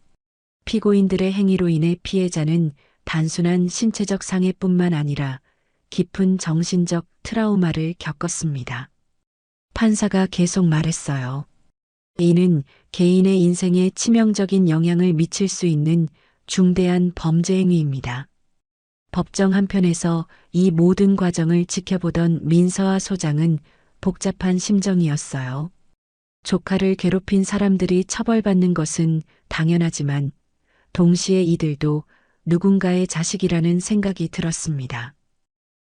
피고인들의 행위로 인해 피해자는 단순한 신체적 상해뿐만 아니라 깊은 정신적 트라우마를 겪었습니다. 판사가 계속 말했어요. 이는 개인의 인생에 치명적인 영향을 미칠 수 있는 중대한 범죄 행위입니다. 법정 한편에서 이 모든 과정을 지켜보던 민서아 소장은 복잡한 심정이었어요. 조카를 괴롭힌 사람들이 처벌받는 것은 당연하지만 동시에 이들도 누군가의 자식이라는 생각이 들었습니다.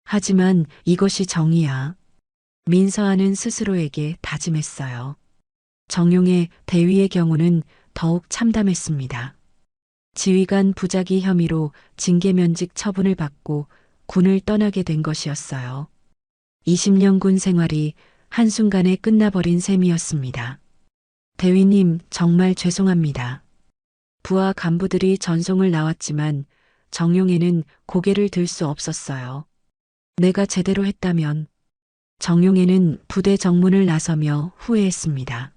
하지만 이것이 정의야. 민서아는 스스로에게 다짐했어요. 정용의 대위의 경우는 더욱 참담했습니다. 지휘관 부작위 혐의로 징계면직 처분을 받고 군을 떠나게 된 것이었어요. 20년 군 생활이 한순간에 끝나버린 셈이었습니다. 대위님, 정말 죄송합니다. 부하 간부들이 전송을 나왔지만 정용회는 고개를 들 수 없었어요. 내가 제대로 했다면. 정용회는 부대 정문을 나서며 후회했습니다.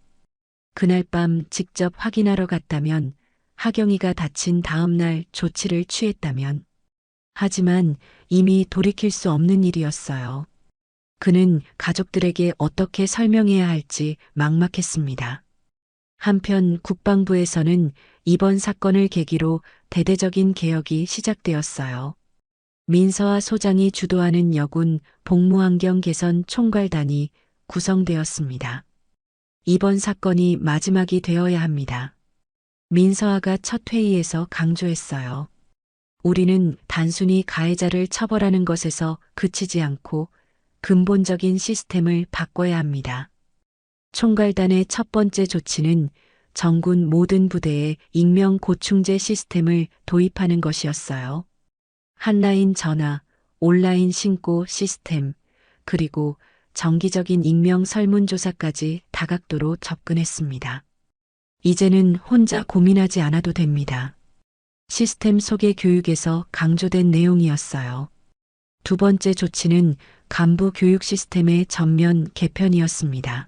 그날 밤 직접 확인하러 갔다면, 하경이가 다친 다음 날 조치를 취했다면. 하지만 이미 돌이킬 수 없는 일이었어요. 그는 가족들에게 어떻게 설명해야 할지 막막했습니다. 한편 국방부에서는 이번 사건을 계기로 대대적인 개혁이 시작되었어요. 민서아 소장이 주도하는 여군 복무환경 개선 총괄단이 구성되었습니다. 이번 사건이 마지막이 되어야 합니다. 민서아가 첫 회의에서 강조했어요. 우리는 단순히 가해자를 처벌하는 것에서 그치지 않고 근본적인 시스템을 바꿔야 합니다. 총괄단의 첫 번째 조치는 정군 모든 부대에 익명 고충제 시스템을 도입하는 것이었어요. 한라인 전화, 온라인 신고 시스템, 그리고 정기적인 익명 설문조사까지 다각도로 접근했습니다. 이제는 혼자 고민하지 않아도 됩니다. 시스템 소개 교육에서 강조된 내용이었어요. 두 번째 조치는 간부 교육 시스템의 전면 개편이었습니다.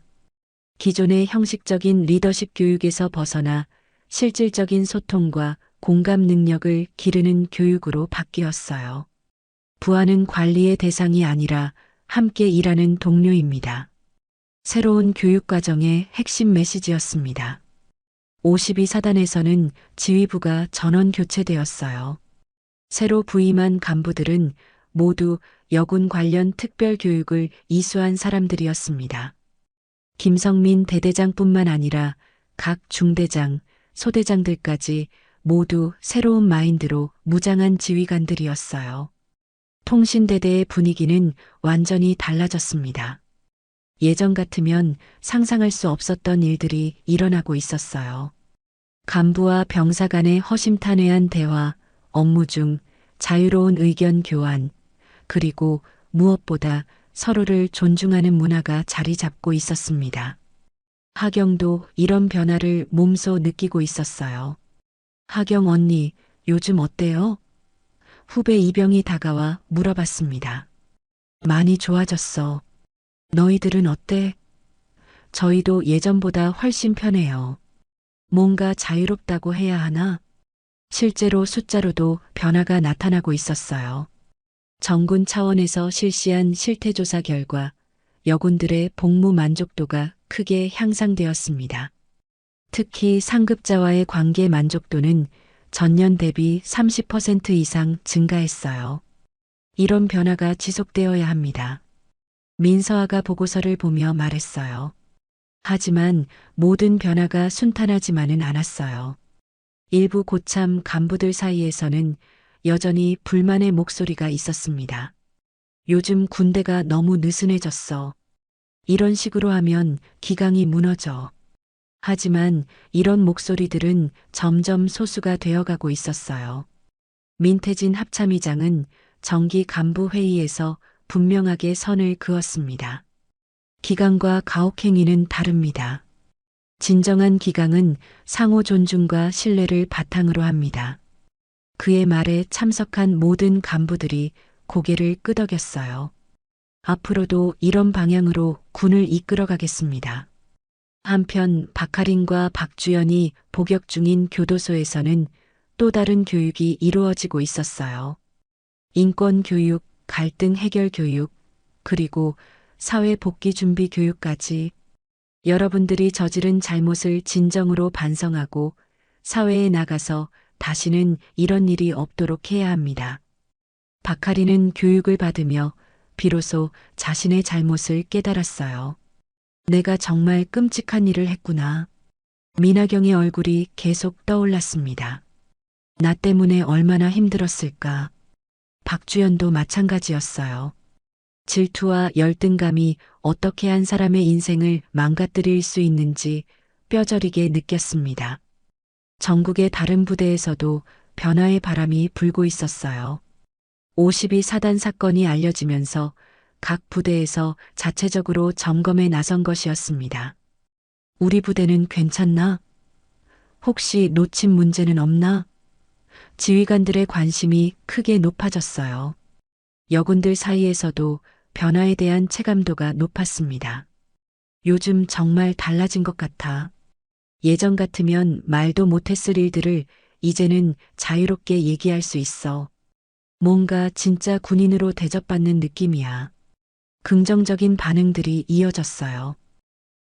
기존의 형식적인 리더십 교육에서 벗어나 실질적인 소통과 공감 능력을 기르는 교육으로 바뀌었어요. 부하는 관리의 대상이 아니라 함께 일하는 동료입니다. 새로운 교육 과정의 핵심 메시지였습니다. 52사단에서는 지휘부가 전원 교체되었어요. 새로 부임한 간부들은 모두 여군 관련 특별 교육을 이수한 사람들이었습니다. 김성민 대대장뿐만 아니라 각 중대장, 소대장들까지 모두 새로운 마인드로 무장한 지휘관들이었어요. 통신대대의 분위기는 완전히 달라졌습니다. 예전 같으면 상상할 수 없었던 일들이 일어나고 있었어요. 간부와 병사 간의 허심탄회한 대화, 업무 중 자유로운 의견 교환, 그리고 무엇보다 서로를 존중하는 문화가 자리 잡고 있었습니다. 하경도 이런 변화를 몸소 느끼고 있었어요. 하경 언니, 요즘 어때요? 후배 이병이 다가와 물어봤습니다. 많이 좋아졌어. 너희들은 어때? 저희도 예전보다 훨씬 편해요. 뭔가 자유롭다고 해야 하나? 실제로 숫자로도 변화가 나타나고 있었어요. 정군 차원에서 실시한 실태조사 결과 여군들의 복무 만족도가 크게 향상되었습니다. 특히 상급자와의 관계 만족도는 전년 대비 30% 이상 증가했어요. 이런 변화가 지속되어야 합니다. 민서아가 보고서를 보며 말했어요. 하지만 모든 변화가 순탄하지만은 않았어요. 일부 고참 간부들 사이에서는 여전히 불만의 목소리가 있었습니다. 요즘 군대가 너무 느슨해졌어. 이런 식으로 하면 기강이 무너져. 하지만 이런 목소리들은 점점 소수가 되어가고 있었어요. 민태진 합참의장은 정기 간부 회의에서 분명하게 선을 그었습니다. 기강과 가혹행위는 다릅니다. 진정한 기강은 상호 존중과 신뢰를 바탕으로 합니다. 그의 말에 참석한 모든 간부들이 고개를 끄덕였어요. 앞으로도 이런 방향으로 군을 이끌어가겠습니다. 한편 박하린과 박주연이 복역 중인 교도소에서는 또 다른 교육이 이루어지고 있었어요. 인권 교육, 갈등 해결 교육, 그리고 사회 복귀 준비 교육까지 여러분들이 저지른 잘못을 진정으로 반성하고 사회에 나가서 다시는 이런 일이 없도록 해야 합니다. 박하린은 교육을 받으며 비로소 자신의 잘못을 깨달았어요. 내가 정말 끔찍한 일을 했구나. 민하경의 얼굴이 계속 떠올랐습니다. 나 때문에 얼마나 힘들었을까. 박주연도 마찬가지였어요. 질투와 열등감이 어떻게 한 사람의 인생을 망가뜨릴 수 있는지 뼈저리게 느꼈습니다. 전국의 다른 부대에서도 변화의 바람이 불고 있었어요. 52사단 사건이 알려지면서 각 부대에서 자체적으로 점검에 나선 것이었습니다. 우리 부대는 괜찮나? 혹시 놓친 문제는 없나? 지휘관들의 관심이 크게 높아졌어요. 여군들 사이에서도 변화에 대한 체감도가 높았습니다. 요즘 정말 달라진 것 같아. 예전 같으면 말도 못했을 일들을 이제는 자유롭게 얘기할 수 있어. 뭔가 진짜 군인으로 대접받는 느낌이야. 긍정적인 반응들이 이어졌어요.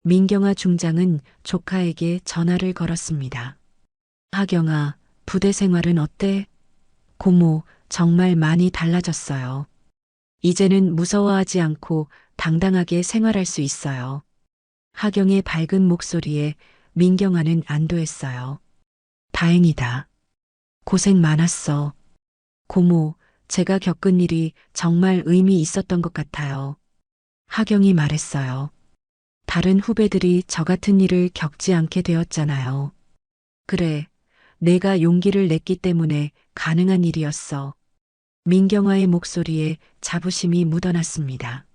민경아 중장은 조카에게 전화를 걸었습니다. 하경아, 부대 생활은 어때? 고모, 정말 많이 달라졌어요. 이제는 무서워하지 않고 당당하게 생활할 수 있어요. 하경의 밝은 목소리에 민경아는 안도했어요. 다행이다. 고생 많았어. 고모, 제가 겪은 일이 정말 의미 있었던 것 같아요. 하경이 말했어요. 다른 후배들이 저 같은 일을 겪지 않게 되었잖아요. 그래, 내가 용기를 냈기 때문에 가능한 일이었어. 민경아의 목소리에 자부심이 묻어났습니다.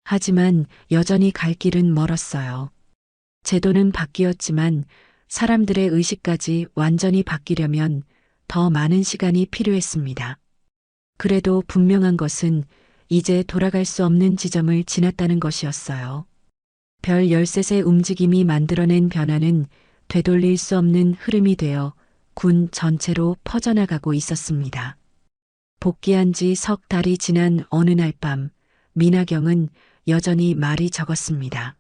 하지만 여전히 갈 길은 멀었어요. 제도는 바뀌었지만 사람들의 의식까지 완전히 바뀌려면 더 많은 시간이 필요했습니다. 그래도 분명한 것은 이제 돌아갈 수 없는 지점을 지났다는 것이었어요. 별 13세 움직임이 만들어낸 변화는 되돌릴 수 없는 흐름이 되어 군 전체로 퍼져나가고 있었습니다. 복귀한 지 석 달이 지난 어느 날 밤, 민하경은 여전히 말이 적었습니다.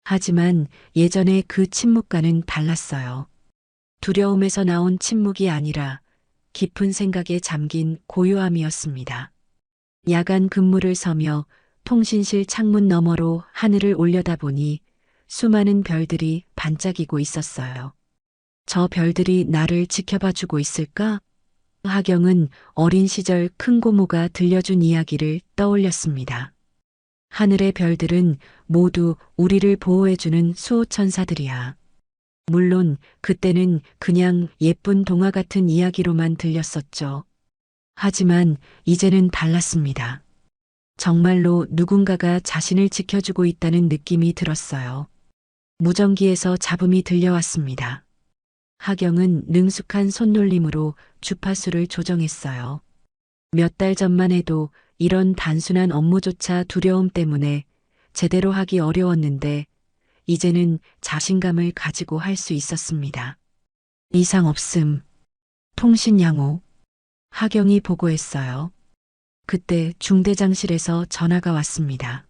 하지만 예전의 그 침묵과는 달랐어요. 두려움에서 나온 침묵이 아니라 깊은 생각에 잠긴 고요함이었습니다. 야간 근무를 서며 통신실 창문 너머로 하늘을 올려다보니 수많은 별들이 반짝이고 있었어요. 저 별들이 나를 지켜봐주고 있을까? 하경은 어린 시절 큰 고모가 들려준 이야기를 떠올렸습니다. 하늘의 별들은 모두 우리를 보호해주는 수호천사들이야. 물론 그때는 그냥 예쁜 동화 같은 이야기로만 들렸었죠. 하지만 이제는 달랐습니다. 정말로 누군가가 자신을 지켜주고 있다는 느낌이 들었어요. 무전기에서 잡음이 들려왔습니다. 하경은 능숙한 손놀림으로 주파수를 조정했어요. 몇 달 전만 해도 이런 단순한 업무조차 두려움 때문에 제대로 하기 어려웠는데 이제는 자신감을 가지고 할 수 있었습니다. 이상 없음. 통신 양호. 하경이 보고했어요. 그때 중대장실에서 전화가 왔습니다.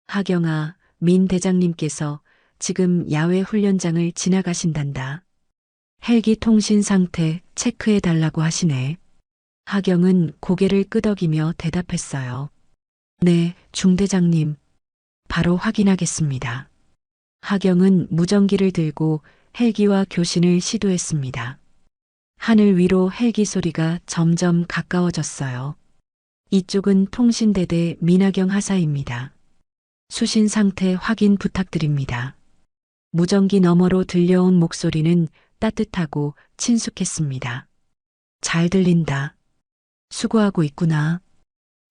하경아, 민 대장님께서 지금 야외 훈련장을 지나가신단다. 헬기 통신 상태 체크해 달라고 하시네. 하경은 고개를 끄덕이며 대답했어요. 네, 중대장님. 바로 확인하겠습니다. 하경은 무전기를 들고 헬기와 교신을 시도했습니다. 하늘 위로 헬기 소리가 점점 가까워졌어요. 이쪽은 통신대대 민하경 하사입니다. 수신 상태 확인 부탁드립니다. 무전기 너머로 들려온 목소리는 따뜻하고 친숙했습니다. 잘 들린다. 수고하고 있구나.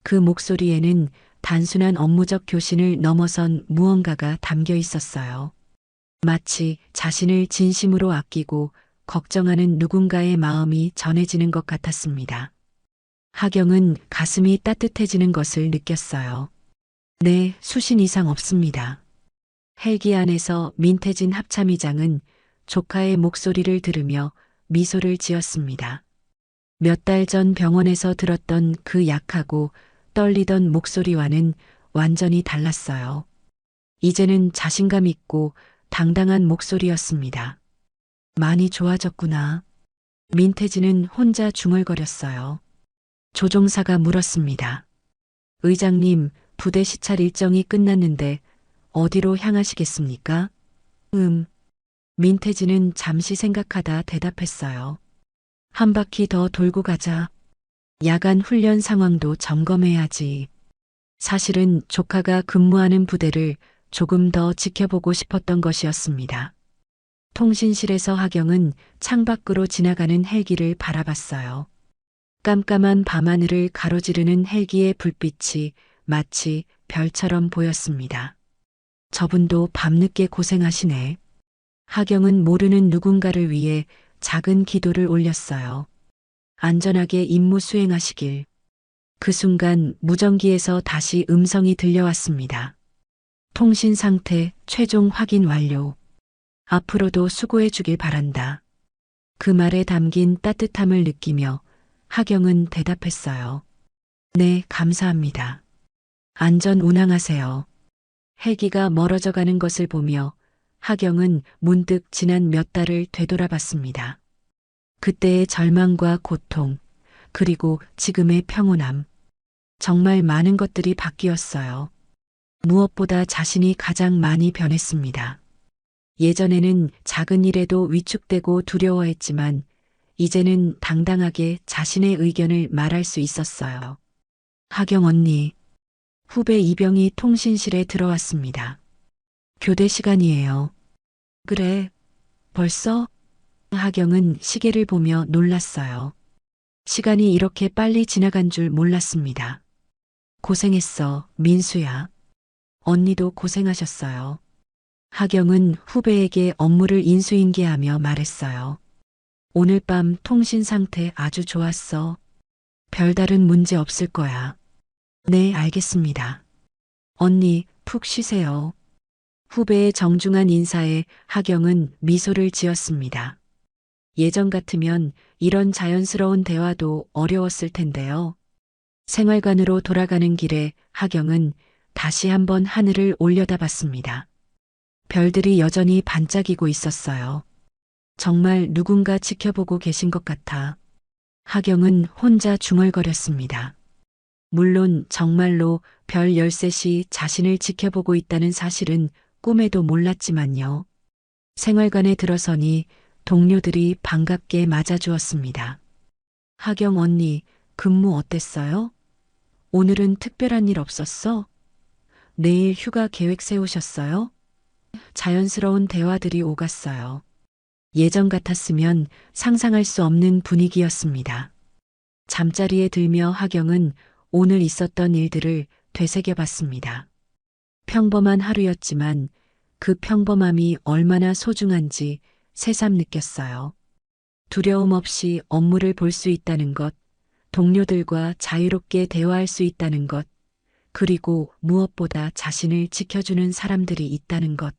그 목소리에는 단순한 업무적 교신을 넘어선 무언가가 담겨 있었어요. 마치 자신을 진심으로 아끼고 걱정하는 누군가의 마음이 전해지는 것 같았습니다. 하경은 가슴이 따뜻해지는 것을 느꼈어요. 네, 수신 이상 없습니다. 헬기 안에서 민태진 합참의장은 조카의 목소리를 들으며 미소를 지었습니다. 몇 달 전 병원에서 들었던 그 약하고 떨리던 목소리와는 완전히 달랐어요. 이제는 자신감 있고 당당한 목소리였습니다. 많이 좋아졌구나. 민태진은 혼자 중얼거렸어요. 조종사가 물었습니다. 의장님, 부대 시찰 일정이 끝났는데 어디로 향하시겠습니까? 민태진은 잠시 생각하다 대답했어요. 한 바퀴 더 돌고 가자. 야간 훈련 상황도 점검해야지. 사실은 조카가 근무하는 부대를 조금 더 지켜보고 싶었던 것이었습니다. 통신실에서 하경은 창밖으로 지나가는 헬기를 바라봤어요. 깜깜한 밤하늘을 가로지르는 헬기의 불빛이 마치 별처럼 보였습니다. 저분도 밤늦게 고생하시네. 하경은 모르는 누군가를 위해 작은 기도를 올렸어요. 안전하게 임무 수행하시길. 그 순간 무전기에서 다시 음성이 들려왔습니다. 통신 상태 최종 확인 완료. 앞으로도 수고해 주길 바란다. 그 말에 담긴 따뜻함을 느끼며 하경은 대답했어요. 네, 감사합니다. 안전 운항하세요. 헬기가 멀어져 가는 것을 보며 하경은 문득 지난 몇 달을 되돌아봤습니다. 그때의 절망과 고통, 그리고 지금의 평온함. 정말 많은 것들이 바뀌었어요. 무엇보다 자신이 가장 많이 변했습니다. 예전에는 작은 일에도 위축되고 두려워했지만 이제는 당당하게 자신의 의견을 말할 수 있었어요. 하경 언니, 후배 이병이 통신실에 들어왔습니다. 교대 시간이에요. 그래, 벌써? 하경은 시계를 보며 놀랐어요. 시간이 이렇게 빨리 지나간 줄 몰랐습니다. 고생했어, 민수야. 언니도 고생하셨어요. 하경은 후배에게 업무를 인수인계하며 말했어요. 오늘 밤 통신 상태 아주 좋았어. 별다른 문제 없을 거야. 네, 알겠습니다. 언니, 푹 쉬세요. 후배의 정중한 인사에 하경은 미소를 지었습니다. 예전 같으면 이런 자연스러운 대화도 어려웠을 텐데요. 생활관으로 돌아가는 길에 하경은 다시 한번 하늘을 올려다봤습니다. 별들이 여전히 반짝이고 있었어요. 정말 누군가 지켜보고 계신 것 같아. 하경은 혼자 중얼거렸습니다. 물론 정말로 별 13이 자신을 지켜보고 있다는 사실은 꿈에도 몰랐지만요. 생활관에 들어서니 동료들이 반갑게 맞아주었습니다. 하경 언니, 근무 어땠어요? 오늘은 특별한 일 없었어? 내일 휴가 계획 세우셨어요? 자연스러운 대화들이 오갔어요. 예전 같았으면 상상할 수 없는 분위기였습니다. 잠자리에 들며 하경은 오늘 있었던 일들을 되새겨봤습니다. 평범한 하루였지만 그 평범함이 얼마나 소중한지 새삼 느꼈어요. 두려움 없이 업무를 볼 수 있다는 것, 동료들과 자유롭게 대화할 수 있다는 것, 그리고 무엇보다 자신을 지켜주는 사람들이 있다는 것.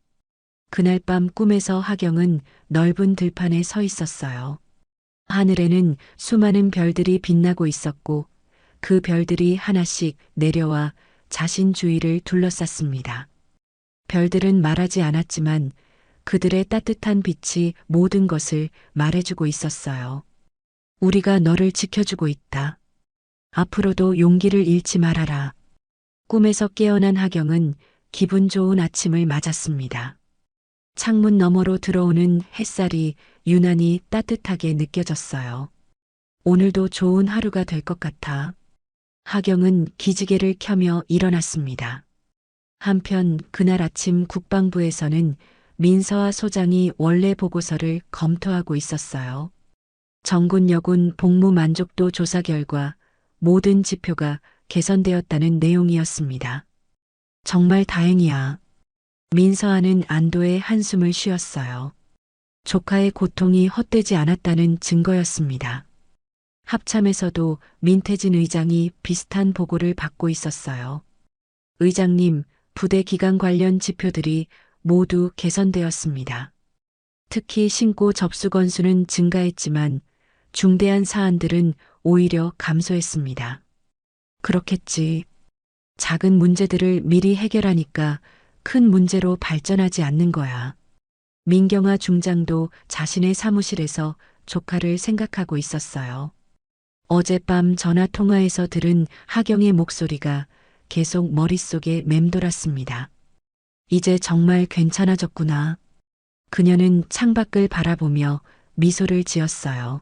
그날 밤 꿈에서 하경은 넓은 들판에 서 있었어요. 하늘에는 수많은 별들이 빛나고 있었고 그 별들이 하나씩 내려와 자신 주위를 둘러쌌습니다. 별들은 말하지 않았지만 그들의 따뜻한 빛이 모든 것을 말해주고 있었어요. 우리가 너를 지켜주고 있다. 앞으로도 용기를 잃지 말아라. 꿈에서 깨어난 하경은 기분 좋은 아침을 맞았습니다. 창문 너머로 들어오는 햇살이 유난히 따뜻하게 느껴졌어요. 오늘도 좋은 하루가 될 것 같아. 하경은 기지개를 켜며 일어났습니다. 한편 그날 아침 국방부에서는 민서와 소장이 원래 보고서를 검토하고 있었어요. 정군 여군 복무 만족도 조사 결과 모든 지표가 개선되었다는 내용이었습니다. 정말 다행이야. 민서아는 안도의 한숨을 쉬었어요. 조카의 고통이 헛되지 않았다는 증거였습니다. 합참에서도 민태진 의장이 비슷한 보고를 받고 있었어요. 의장님, 부대 기강 관련 지표들이 모두 개선되었습니다. 특히 신고 접수 건수는 증가했지만 중대한 사안들은 오히려 감소했습니다. 그렇겠지. 작은 문제들을 미리 해결하니까 큰 문제로 발전하지 않는 거야. 민경아 중장도 자신의 사무실에서 조카를 생각하고 있었어요. 어젯밤 전화 통화에서 들은 하경의 목소리가 계속 머릿속에 맴돌았습니다. 이제 정말 괜찮아졌구나. 그녀는 창밖을 바라보며 미소를 지었어요.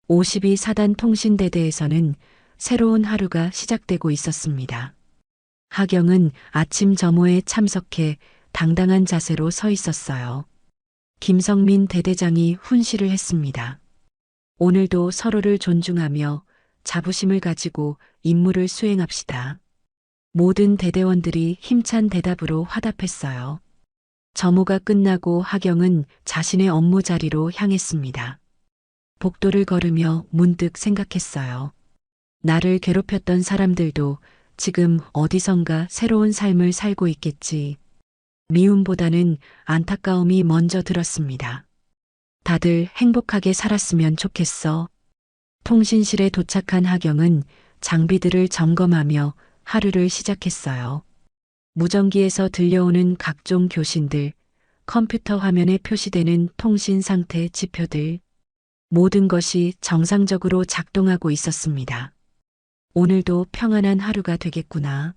52사단 통신대대에서는 새로운 하루가 시작되고 있었습니다. 하경은 아침 점호에 참석해 당당한 자세로 서 있었어요. 김성민 대대장이 훈시를 했습니다. 오늘도 서로를 존중하며 자부심을 가지고 임무를 수행합시다. 모든 대대원들이 힘찬 대답으로 화답했어요. 점호가 끝나고 하경은 자신의 업무 자리로 향했습니다. 복도를 걸으며 문득 생각했어요. 나를 괴롭혔던 사람들도 지금 어디선가 새로운 삶을 살고 있겠지. 미움보다는 안타까움이 먼저 들었습니다. 다들 행복하게 살았으면 좋겠어. 통신실에 도착한 하경은 장비들을 점검하며 하루를 시작했어요. 무전기에서 들려오는 각종 교신들, 컴퓨터 화면에 표시되는 통신 상태 지표들, 모든 것이 정상적으로 작동하고 있었습니다. 오늘도 평안한 하루가 되겠구나.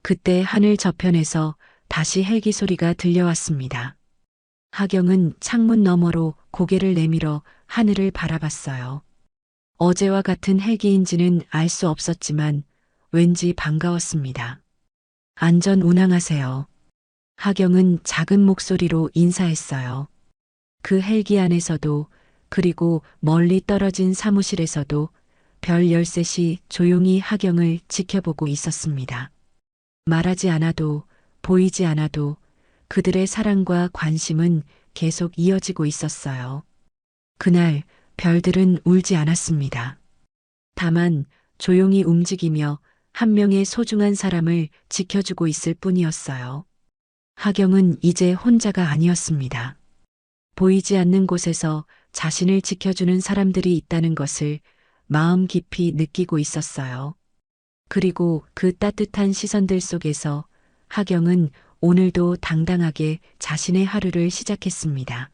그때 하늘 저편에서 다시 헬기 소리가 들려왔습니다. 하경은 창문 너머로 고개를 내밀어 하늘을 바라봤어요. 어제와 같은 헬기인지는 알 수 없었지만 왠지 반가웠습니다. 안전 운항하세요. 하경은 작은 목소리로 인사했어요. 그 헬기 안에서도 그리고 멀리 떨어진 사무실에서도 별 13이 조용히 하경을 지켜보고 있었습니다. 말하지 않아도 보이지 않아도 그들의 사랑과 관심은 계속 이어지고 있었어요. 그날 별들은 울지 않았습니다. 다만 조용히 움직이며 한 명의 소중한 사람을 지켜주고 있을 뿐이었어요. 하경은 이제 혼자가 아니었습니다. 보이지 않는 곳에서 자신을 지켜주는 사람들이 있다는 것을 마음 깊이 느끼고 있었어요. 그리고 그 따뜻한 시선들 속에서 하경은 오늘도 당당하게 자신의 하루를 시작했습니다.